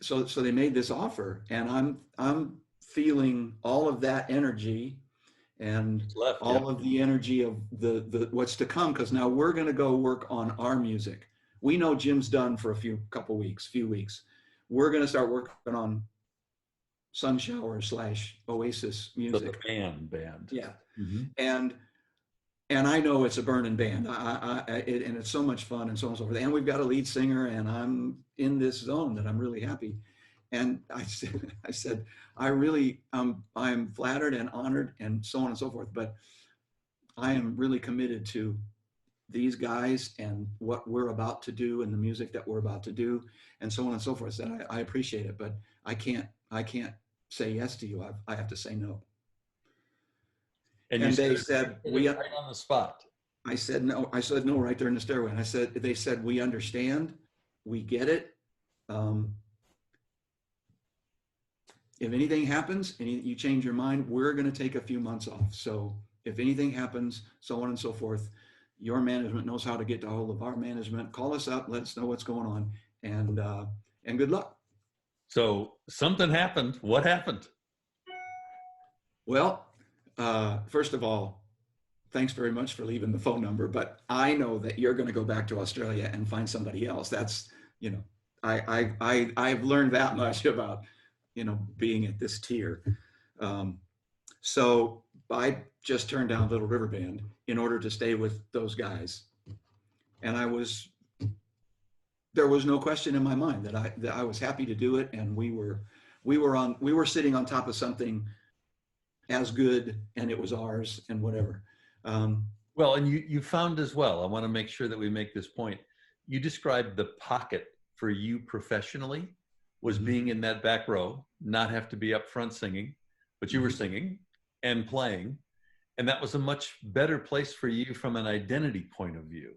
so they made this offer, and I'm feeling all of that energy and all of the energy of the what's to come, because now we're going to go work on our music. We know Jim's done for a few weeks. We're going to start working on Sunshower / Oasis music. The band. Yeah. Mm-hmm. And I know it's a burning band, and it's so much fun and so on and so forth. And we've got a lead singer, and I'm in this zone that I'm really happy. And I said, I really, I am flattered and honored and so on and so forth, but I am really committed to these guys and what we're about to do and the music that we're about to do and so on and so forth. I said, I appreciate it, but I can't say yes to you. I have to say no. And they said, right on the spot. I said no right there in the stairway. And they said, we understand, we get it. If anything happens and you change your mind, we're going to take a few months off. So if anything happens, so on and so forth, your management knows how to get a hold of our management. Call us up, let us know what's going on, and good luck. So something happened. What happened? Well, first of all, thanks very much for leaving the phone number, but I know that you're going to go back to Australia and find somebody else. That's, I've learned that much about, being at this tier. So I just turned down Little River Band in order to stay with those guys. And there was no question in my mind that I was happy to do it. And we were sitting on top of something as good, and it was ours and whatever. Well, and you found as well, I want to make sure that we make this point. You described the pocket for you professionally was being in that back row, not have to be up front singing, but you were singing and playing. And that was a much better place for you from an identity point of view.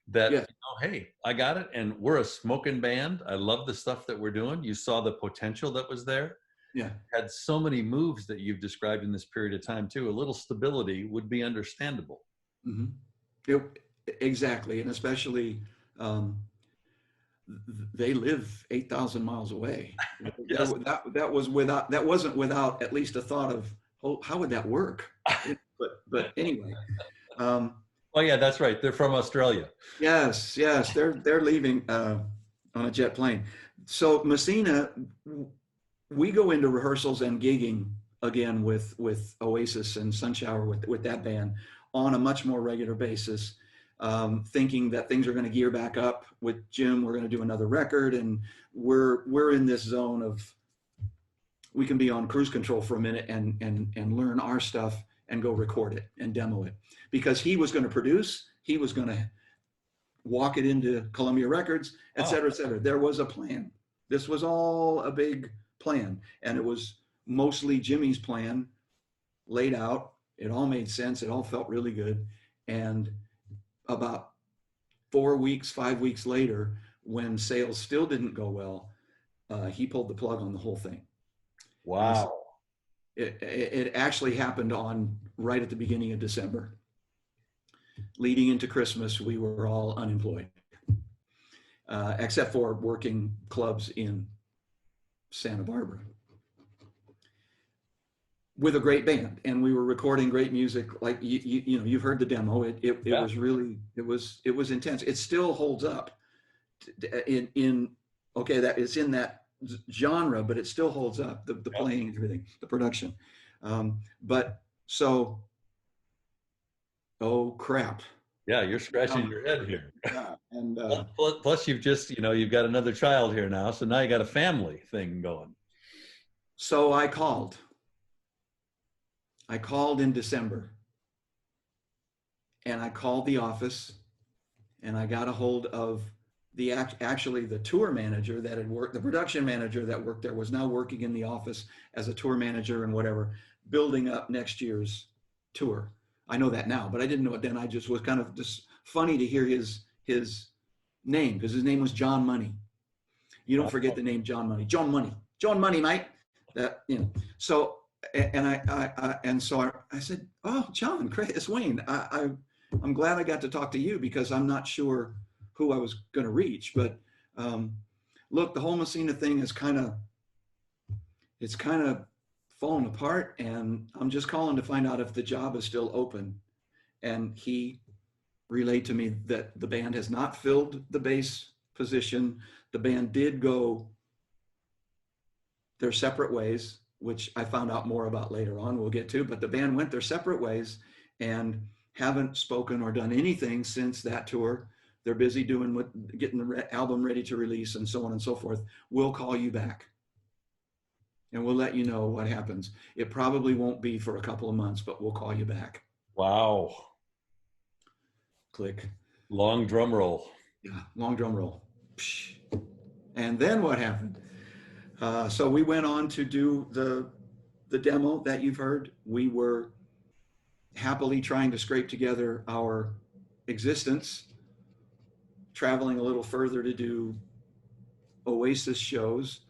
That, yeah. Hey, I got it. And we're a smoking band. I love the stuff that we're doing. You saw the potential that was there. Yeah. Had so many moves that you've described in this period of time too. A little stability would be understandable. Mm-hmm. Exactly. And especially, they live 8,000 miles away. Yes. That wasn't without at least a thought of, oh, how would that work? But anyway. Oh yeah, that's right. They're from Australia. Yes. They're leaving on a jet plane. So Messina, we go into rehearsals and gigging again with Oasis and Sunshower with that band on a much more regular basis. Thinking that things are going to gear back up with Jim. We're going to do another record, and we're in this zone of, we can be on cruise control for a minute and learn our stuff and go record it and demo it, because he was going to produce, he was going to walk it into Columbia Records, et cetera, et cetera. There was a plan. This was all a big plan, and it was mostly Jimmy's plan laid out. It all made sense. It all felt really good. And about 5 weeks later, when sales still didn't go well, he pulled the plug on the whole thing. Wow. It actually happened right at the beginning of December. Leading into Christmas, we were all unemployed. except for working clubs in Santa Barbara with a great band, and we were recording great music. Like you know, you've heard the demo. It Yeah. was really it was intense. It still holds up in okay, that it's in that genre, but it still holds up, the Yeah. playing and everything, the production. But so, oh crap. Yeah, you're scratching your head here. Yeah, and Plus, you've just, you've got another child here now, so now you got a family thing going. so I called in December, and I called the office, and I got a hold of actually the tour manager that had worked, the production manager that worked there was now working in the office as a tour manager and whatever, building up next year's tour. I know that now, but I didn't know it then. I just was kind of just funny to hear his name, because his name was John Money. You don't forget the name John Money. John Money. John Money, mate. That, you know. So I said, "Oh, John, great, it's Wayne. I'm glad I got to talk to you, because I'm not sure who I was going to reach. But look, the whole Messina thing is kind of fallen apart, and I'm just calling to find out if the job is still open." And he relayed to me that the band has not filled the bass position. The band did go their separate ways, which I found out more about later on, we'll get to, but the band went their separate ways and haven't spoken or done anything since that tour. They're busy getting the album ready to release and so on and so forth. We'll call you back and we'll let you know what happens. It probably won't be for a couple of months, but we'll call you back. Wow. Click. Long drum roll. Yeah, long drum roll. And then what happened? So we went on to do the demo that you've heard. We were happily trying to scrape together our existence, traveling a little further to do Oasis shows.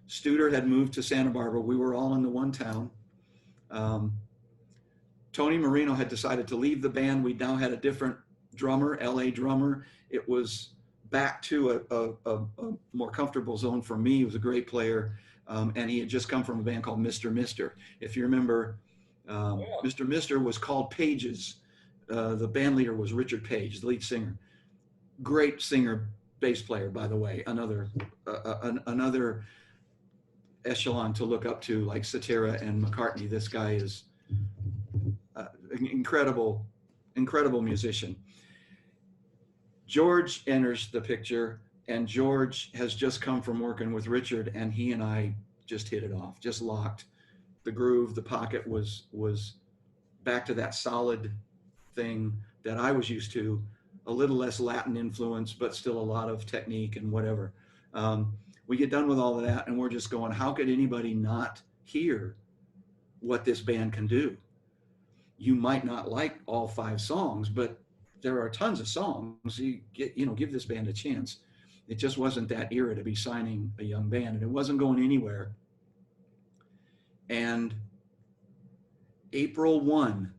Studer had moved to Santa Barbara. We were all in the one town. Tony Marino had decided to leave the band. We now had a different drummer, LA drummer. It was back to a more comfortable zone for me. He was a great player. And he had just come from a band called Mr. Mister. If you remember, Mr. Mister was called Pages. The band leader was Richard Page, the lead singer. Great singer, bass player, by the way. Another echelon to look up to, like Cetera and McCartney. This guy is an incredible musician. George enters the picture, and George has just come from working with Richard, and he and I just hit it off, just locked. The groove, the pocket was back to that solid thing that I was used to, a little less Latin influence, but still a lot of technique and whatever. We get done with all of that, and we're just going, how could anybody not hear what this band can do? You might not like all 5 songs, but there are tons of songs. You give this band a chance. It just wasn't that era to be signing a young band, and it wasn't going anywhere. And April 1,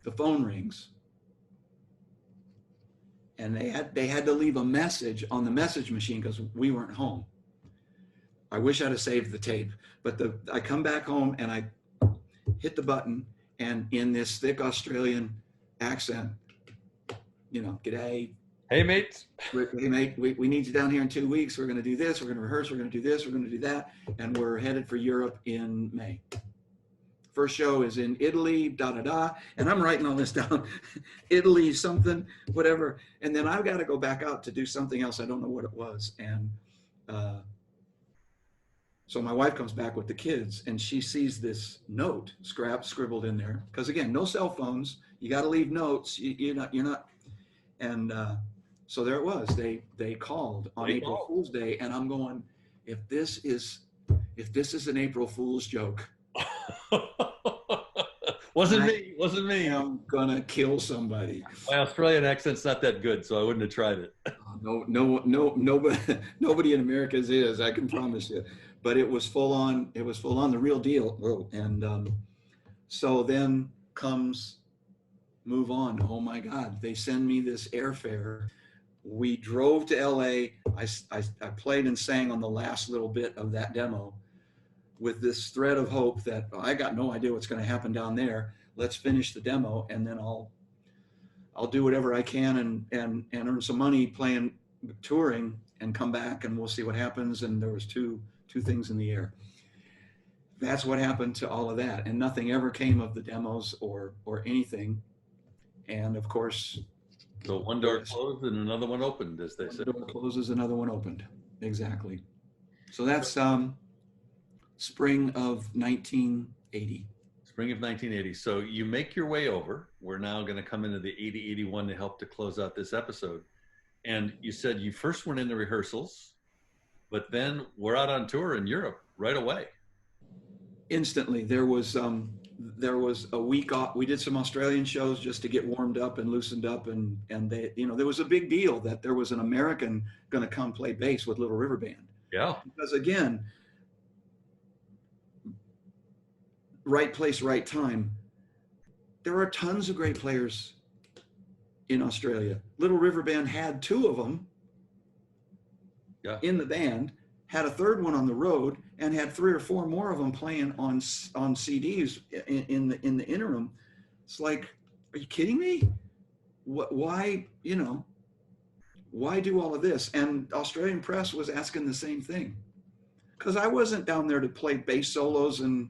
the phone rings, and they had to leave a message on the message machine because we weren't home. I wish I'd have saved the tape, but I come back home and I hit the button, and in this thick Australian accent, g'day. Hey, mate. Hey, mate, we need you down here in 2 weeks. We're going to do this. We're going to rehearse. We're going to do this. We're going to do that. And we're headed for Europe in May. First show is in Italy, da-da-da. And I'm writing all this down. Italy, something, whatever. And then I've got to go back out to do something else. I don't know what it was. And so my wife comes back with the kids, and she sees this note scribbled in there. Because again, no cell phones. You got to leave notes. You're not. And so there it was. They called on April Fool's Day, and I'm going, if this is an April Fool's joke, wasn't me. I'm gonna kill somebody. My Australian accent's not that good, so I wouldn't have tried it. Nobody in America's is. I can promise you. But it was full on. It was full on, the real deal. And so then comes Move On. Oh my God! They send me this airfare We drove to LA. I played and sang on the last little bit of that demo with this thread of hope that I got no idea what's going to happen down there. Let's finish the demo, and then I'll do whatever I can and earn some money playing, touring, and come back, and we'll see what happens. And there was two things in the air. That's what happened to all of that, and nothing ever came of the demos or anything. And of course, So one door closed and another one opened, as they say. one door closes, another one opened. Exactly. So that's spring of 1980. Spring of 1980. So you make your way over. We're now going to come into the 80-81 to help to close out this episode. And you said you first went into rehearsals, but then we're out on tour in Europe right away. Instantly, there was a week off. We did some Australian shows just to get warmed up and loosened up, and they, there was a big deal that there was an American going to come play bass with Little River Band. Yeah. Because again, right place, right time. There are tons of great players in Australia. Little River Band had two of them in the band, had a third one on the road, and had 3 or 4 more of them playing on CDs in the interim. It's like, are you kidding me? Why do all of this? And Australian press was asking the same thing, because I wasn't down there to play bass solos and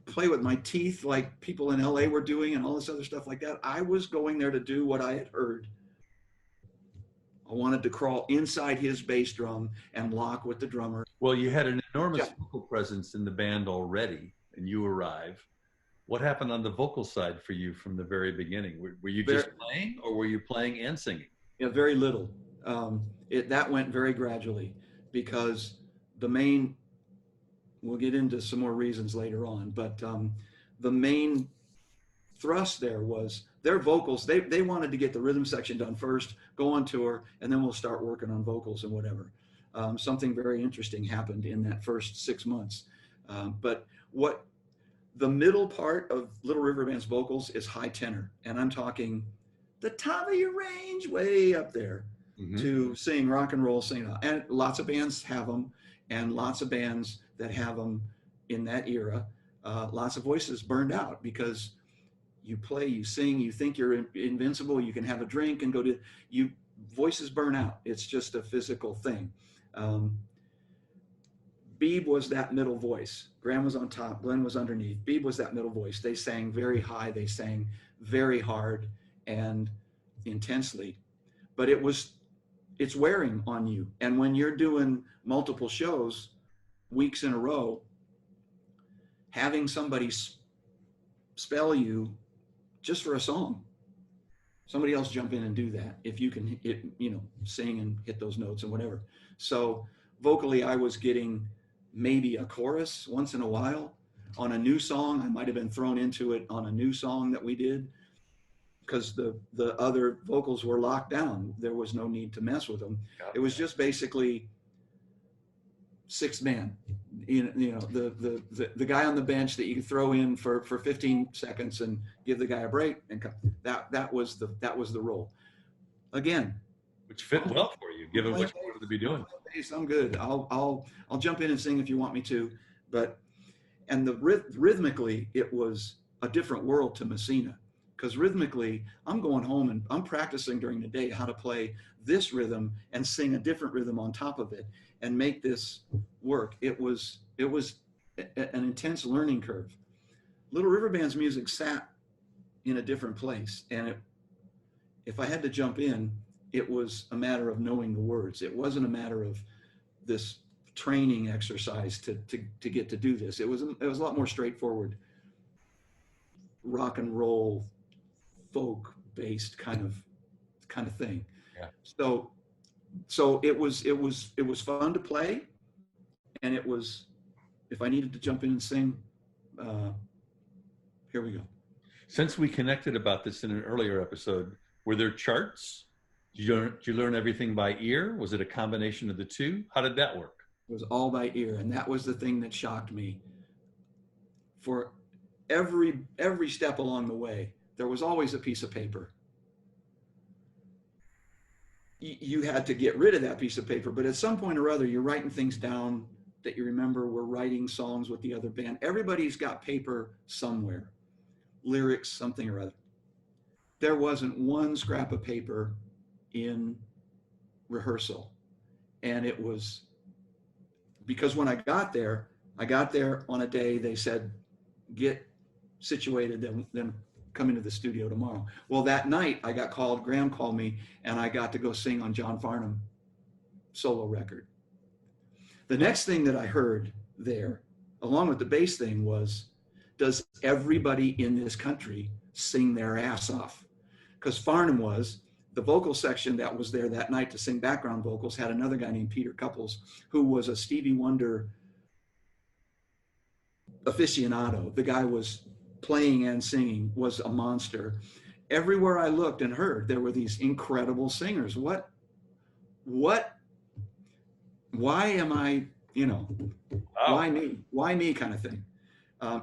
play with my teeth like people in LA were doing and all this other stuff like that. I was going there to do what I had heard. I wanted to crawl inside his bass drum and lock with the drummer. Well, you had an enormous vocal presence in the band already, and you arrive. What happened on the vocal side for you from the very beginning? Were you just playing, or were you playing and singing? Yeah, very little. That went very gradually, because the main, we'll get into some more reasons later on, but the main thrust there was their vocals. They wanted to get the rhythm section done first, go on tour, and then we'll start working on vocals and whatever. Something very interesting happened in that first 6 months. But what the middle part of Little River Band's vocals is high tenor, and I'm talking the top of your range, way up there, to sing rock and roll, sing. And lots of bands have them, and lots of bands that have them in that era, lots of voices burned out, because you play, you sing, you think you're invincible, you can have a drink and voices burn out. It's just a physical thing. Beebe was that middle voice. Graham was on top, Glenn was underneath. Beebe was that middle voice. They sang very high, they sang very hard and intensely, but it's wearing on you. And when you're doing multiple shows, weeks in a row, having somebody spell you just for a song, somebody else jump in and do that if you can sing and hit those notes and whatever. So vocally, I was getting maybe a chorus once in a while on a new song. I might have been thrown into it on a new song that we did, because the other vocals were locked down. There was no need to mess with them. It was just basically sixth man, the guy on the bench that you could throw in for 15 seconds and give the guy a break, and that was the role. Again, which fit well for you, given what you wanted to be doing. I'm good. I'll jump in and sing if you want me to, and rhythmically, it was a different world to Messina, because rhythmically, I'm going home and I'm practicing during the day how to play this rhythm and sing a different rhythm on top of it and make this work. It was an intense learning curve. Little River Band's music sat in a different place, and if I had to jump in, it was a matter of knowing the words. It wasn't a matter of this training exercise to get to do this. It was a lot more straightforward, rock and roll, folk based kind of thing. Yeah. So it was fun to play, and it was, if I needed to jump in and sing, here we go. Since we connected about this in an earlier episode, were there charts? Did you learn everything by ear? Was it a combination of the two? How did that work? It was all by ear, and that was the thing that shocked me. For every step along the way, there was always a piece of paper. you had to get rid of that piece of paper. But at some point or other, you're writing things down that you remember. We're writing songs with the other band. Everybody's got paper somewhere, lyrics, something or other. There wasn't one scrap of paper in rehearsal. And it was because when I got there on a day, they said, get situated, then come into the studio tomorrow. Well, that night I got called, Graham called me, and I got to go sing on John Farnham solo record. The next thing that I heard there, along with the bass thing, was, does everybody in this country sing their ass off? Because Farnham was, the vocal section that was there that night to sing background vocals had another guy named Peter Couples, who was a Stevie Wonder aficionado. The guy was playing and singing, was a monster. Everywhere I looked and heard, there were these incredible singers. Why am I, why me? Why me kind of thing?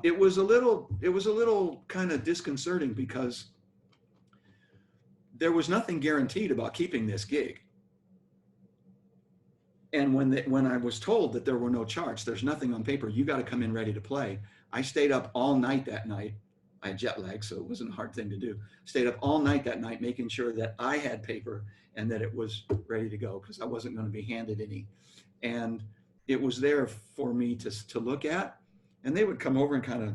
It was a little kind of disconcerting because there was nothing guaranteed about keeping this gig. And when I was told that there were no charts, there's nothing on paper, you got to come in ready to play. I stayed up all night that night. I had jet lag, so it wasn't a hard thing to do. Stayed up all night that night, making sure that I had paper and that it was ready to go, because I wasn't going to be handed any. And it was there for me to look at. And they would come over and kind of,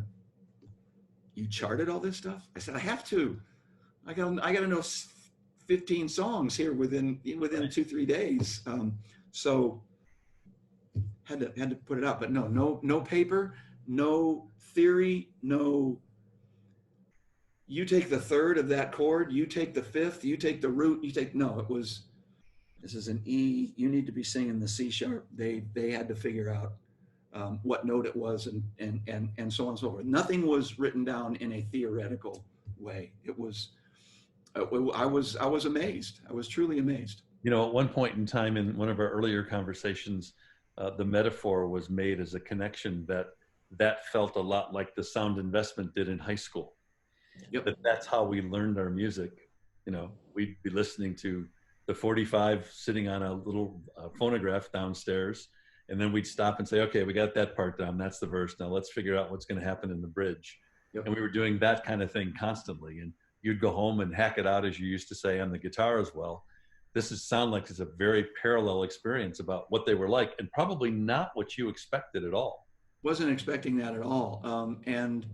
you charted all this stuff? I said, I have to. I got to know 15 songs here within 2-3 days. So had to put it out, but no paper, no theory, no. You take the third of that chord, you take the fifth, you take the root, no. It was, this is an E. You need to be singing the C sharp. They had to figure out what note it was and so on and so forth. Nothing was written down in a theoretical way. It was. I was amazed. I was truly amazed. At one point in time in one of our earlier conversations, the metaphor was made as a connection that felt a lot like the sound investment did in high school. Yep. That's how we learned our music. We'd be listening to the 45 sitting on a little phonograph downstairs, and then we'd stop and say, okay, we got that part down. That's the verse. Now let's figure out what's going to happen in the bridge. Yep. And we were doing that kind of thing constantly. And you'd go home and hack it out, as you used to say, on the guitar as well. Sound like it's a very parallel experience about what they were like, and probably not what you expected at all. Wasn't expecting that at all. And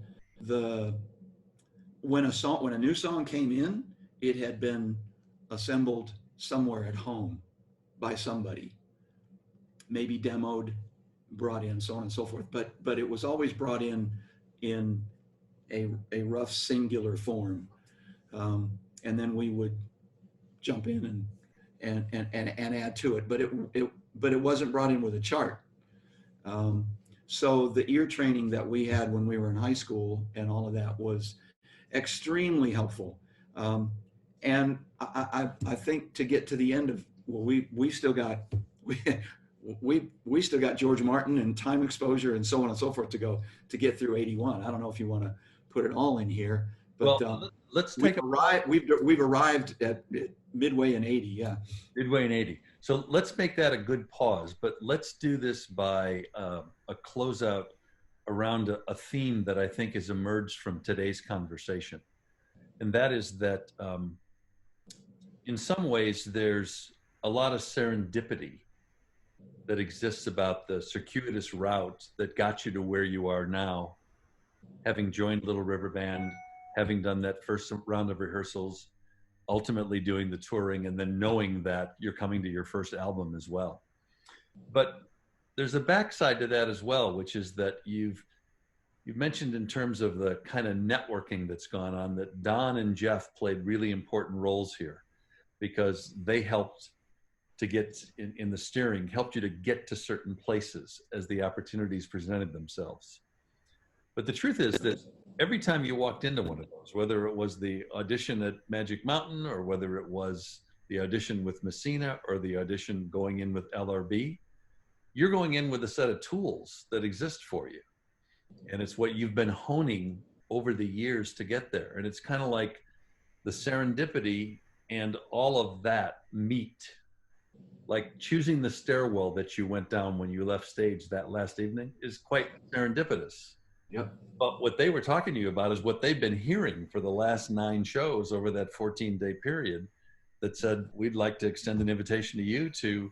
when a new song came in, it had been assembled somewhere at home by somebody, maybe demoed, brought in, so on and so forth. But it was always brought in a rough singular form. And then we would jump in and add to it, but it wasn't brought in with a chart. So the ear training that we had when we were in high school and all of that was extremely helpful. And I think to get to the end of, we still got George Martin and Time Exposure and so on and so forth to go to get through 81. I don't know if you want to put it all in here. But let's take we've arrived at midway in 80, yeah. Midway in 80. So let's make that a good pause, but let's do this by a closeout around a theme that I think has emerged from today's conversation. And that is that in some ways there's a lot of serendipity that exists about the circuitous route that got you to where you are now, having joined Little River Band, having done that first round of rehearsals, ultimately doing the touring, and then knowing that you're coming to your first album as well. But there's a backside to that as well, which is that you've mentioned in terms of the kind of networking that's gone on, that Don and Jeff played really important roles here because they helped to get in the steering, helped you to get to certain places as the opportunities presented themselves. But the truth is that every time you walked into one of those, whether it was the audition at Magic Mountain or whether it was the audition with Messina or the audition going in with LRB, you're going in with a set of tools that exist for you. And it's what you've been honing over the years to get there. And it's kind of like the serendipity and all of that meet, like choosing the stairwell that you went down when you left stage that last evening, is quite serendipitous. Yep. But what they were talking to you about is what they've been hearing for the last 9 shows over that 14-day period, that said, we'd like to extend an invitation to you to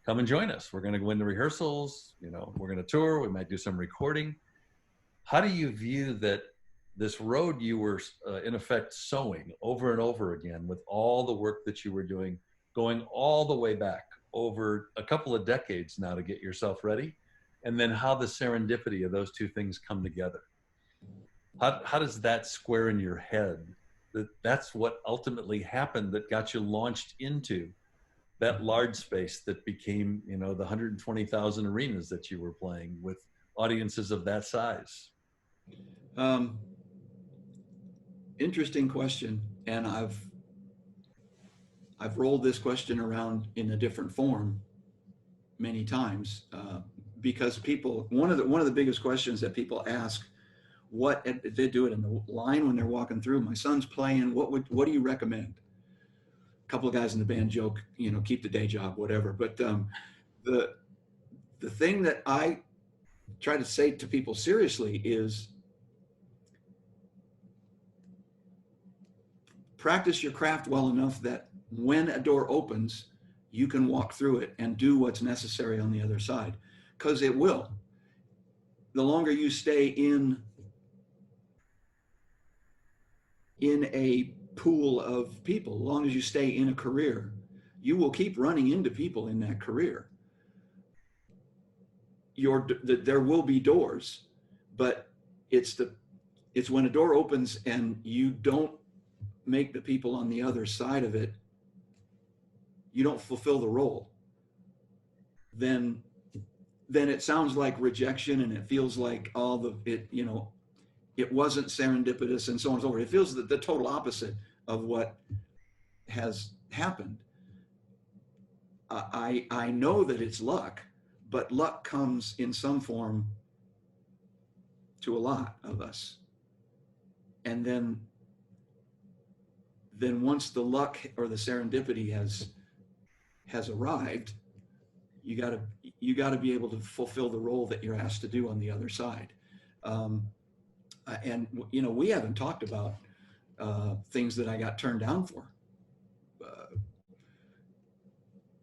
come and join us. We're going to go into rehearsals, we're going to tour, we might do some recording. How do you view that this road you were in effect sowing over and over again with all the work that you were doing, going all the way back over a couple of decades now to get yourself ready, and then how the serendipity of those two things come together? How does that square in your head that that's what ultimately happened that got you launched into that large space that became, the 120,000 arenas that you were playing with audiences of that size? Interesting question, and I've rolled this question around in a different form many times, because people, one of the biggest questions that people ask, what they do it in the line when they're walking through. My son's playing. What do you recommend? A couple of guys in the band joke, keep the day job, whatever. But the thing that I try to say to people seriously is, practice your craft well enough that when a door opens, you can walk through it and do what's necessary on the other side, because it will. The longer you stay in a pool of people, as long as you stay in a career, you will keep running into people in that career. There will be doors, but it's when a door opens and you don't make the people on the other side of it, you don't fulfill the role, then it sounds like rejection, and it feels like it wasn't serendipitous and so on and so forth. It feels the total opposite of what has happened. I know that it's luck, but luck comes in some form to a lot of us. And then once the luck or the serendipity has arrived, you got to be able to fulfill the role that you're asked to do on the other side. And we haven't talked about things that I got turned down for,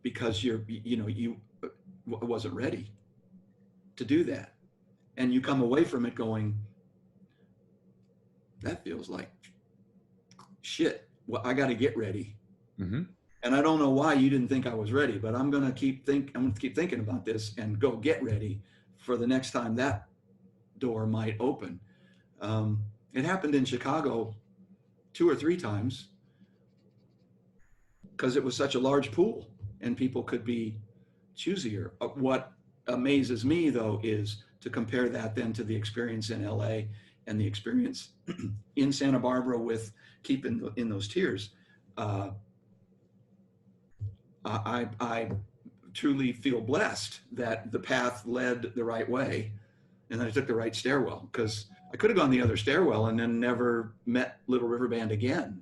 because you wasn't ready to do that, and you come away from it going, that feels like shit. Well, I got to get ready. Mm-hmm. And I don't know why you didn't think I was ready, but I'm going to keep thinking about this and go get ready for the next time that door might open. It happened in Chicago 2 or 3 times because it was such a large pool and people could be choosier. What amazes me, though, is to compare that then to the experience in LA and the experience in Santa Barbara with keeping in those tiers. I truly feel blessed that the path led the right way and that I took the right stairwell, because I could have gone the other stairwell and then never met Little River Band again.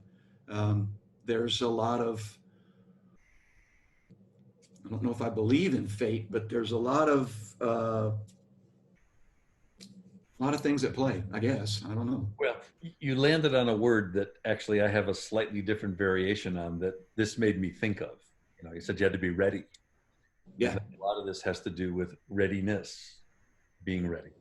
There's a lot of, I don't know if I believe in fate, but there's a lot of things at play, I guess. I don't know. Well, you landed on a word that actually I have a slightly different variation on, that this made me think of. You said you had to be ready. Yeah. A lot of this has to do with readiness, being ready.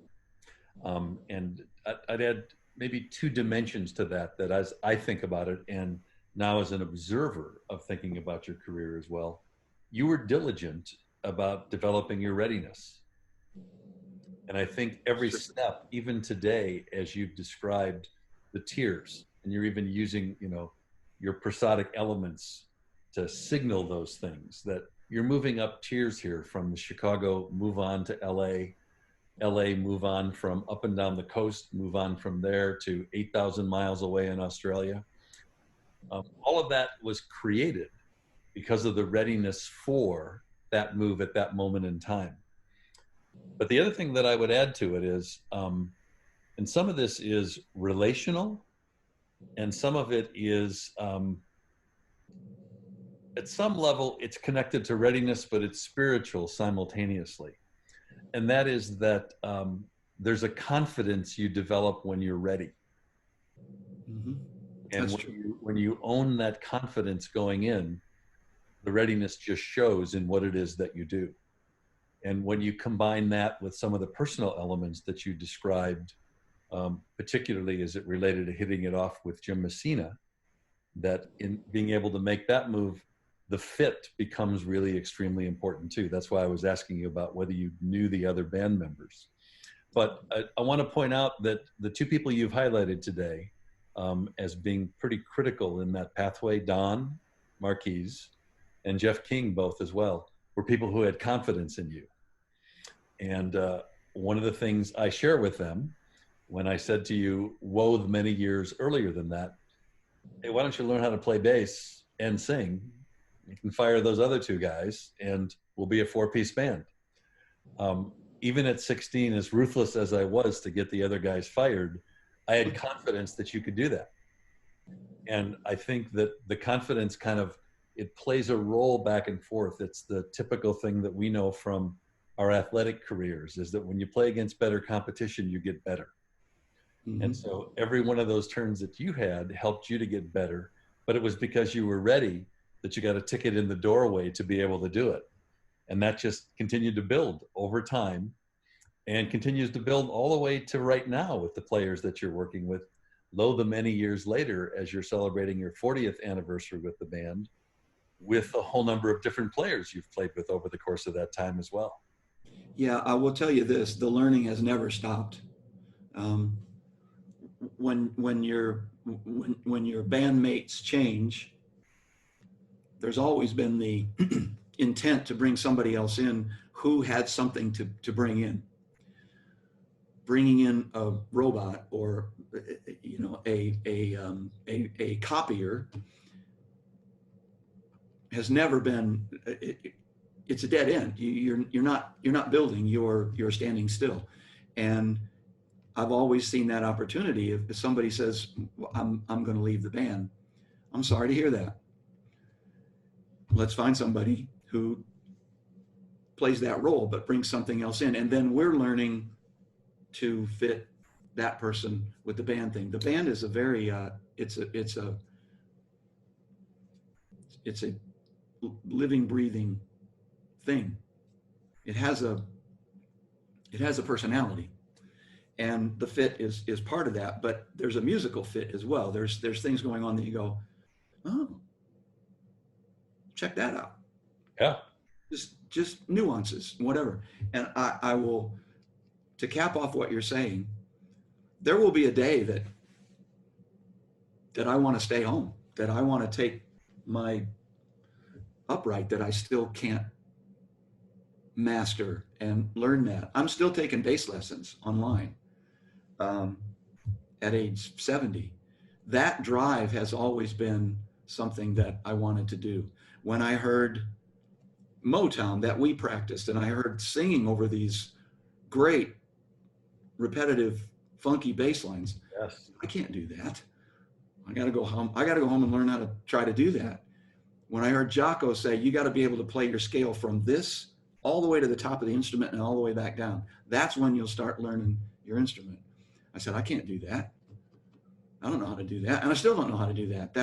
And I'd add maybe 2 dimensions to that as I think about it, and now as an observer of thinking about your career as well. You were diligent about developing your readiness. And I think every step, even today, as you've described the tiers, and you're even using, your prosodic elements to signal those things, that you're moving up tiers here from Chicago, move on to LA, move on from up and down the coast, move on from there to 8,000 miles away in Australia. All of that was created because of the readiness for that move at that moment in time. But the other thing that I would add to it is, and some of this is relational, and some of it is at some level, it's connected to readiness, but it's spiritual simultaneously. And that is that there's a confidence you develop when you're ready. Mm-hmm. And That's true. when you own that confidence going in, the readiness just shows in what it is that you do. And when you combine that with some of the personal elements that you described, particularly as it related to hitting it off with Jim Messina, that in being able to make that move, the fit becomes really extremely important too. That's why I was asking you about whether you knew the other band members. But I want to point out that the two people you've highlighted today as being pretty critical in that pathway, Don Marquise and Jeff King, both as well, were people who had confidence in you. And one of the things I share with them when I said to you, whoa, many years earlier than that, hey, why don't you learn how to play bass and sing? You can fire those other two guys and we'll be a four-piece band. Even at 16, as ruthless as I was to get the other guys fired, I had confidence that you could do that. And I think that the confidence kind of, it plays a role back and forth. It's the typical thing that we know from our athletic careers is that when you play against better competition, you get better. Mm-hmm. And so every one of those turns that you had helped you to get better, but it was because you were ready that you got a ticket in the doorway to be able to do it. And that just continued to build over time and continues to build all the way to right now with the players that you're working with, lo the many years later as you're celebrating your 40th anniversary with the band, with a whole number of different players you've played with over the course of that time as well. Yeah, I will tell you this: the learning has never stopped. Um, when your bandmates change, there's always been the intent to bring somebody else in who had something to bring in. Bringing in a robot or a copier has never been. It's a dead end. You're not building. You're standing still, and I've always seen that opportunity. If somebody says, well, I'm going to leave the band, I'm sorry to hear that. Let's find somebody who plays that role, but brings something else in. And then we're learning to fit that person with the band thing. The band is a very, it's a living, breathing thing. It has a personality. And the fit is part of that, but there's a musical fit as well. There's things going on that you go, oh, check that out. Yeah. Just nuances, whatever. And I will, to cap off what you're saying, there will be a day that I want to stay home, that I want to take my upright that I still can't master and learn that. I'm still taking bass lessons online. At age 70, that drive has always been something that I wanted to do. When I heard Motown that we practiced and I heard singing over these great repetitive funky bass lines, Yes. I can't do that. I got to go home. I got to go home and learn how to try to do that. When I heard Jocko say, you got to be able to play your scale from this all the way to the top of the instrument and all the way back down, that's when you'll start learning your instrument. I said, I can't do that. I don't know how to do that, and I still don't know how to do that.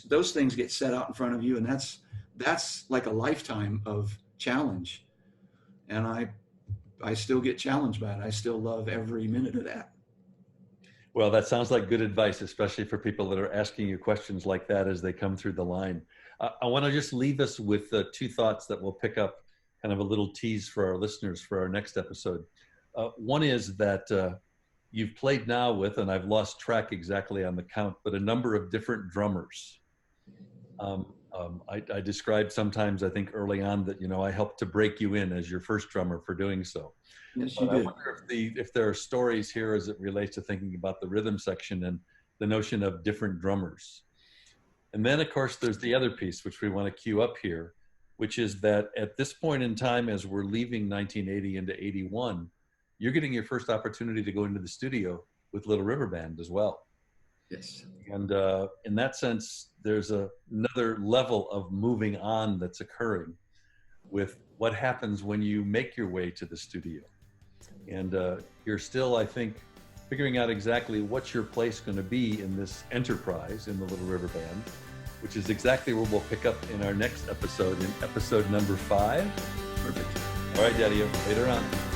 Those things get set out in front of you, and that's like a lifetime of challenge. And I still get challenged by it. I still love every minute of that. Well, that sounds like good advice, especially for people that are asking you questions like that as they come through the line. I want to just leave us with two thoughts that we'll pick up, kind of a little tease for our listeners for our next episode. One is that you've played now with, and I've lost track exactly on the count, but a number of different drummers. I described sometimes, I think early on, that, I helped to break you in as your first drummer for doing so. Yes, But you I did. wonder if there are stories here as it relates to thinking about the rhythm section and the notion of different drummers. And then, of course, there's the other piece, which we want to cue up here, which is that at this point in time, as we're leaving 1980 into 81, you're getting your first opportunity to go into the studio with Little River Band as well. Yes. And in that sense, there's another level of moving on that's occurring with what happens when you make your way to the studio. And you're still, I think, figuring out exactly what's your place going to be in this enterprise in the Little River Band, which is exactly where we'll pick up in our next episode, in episode number 5. Perfect. All right, Daddy, later on.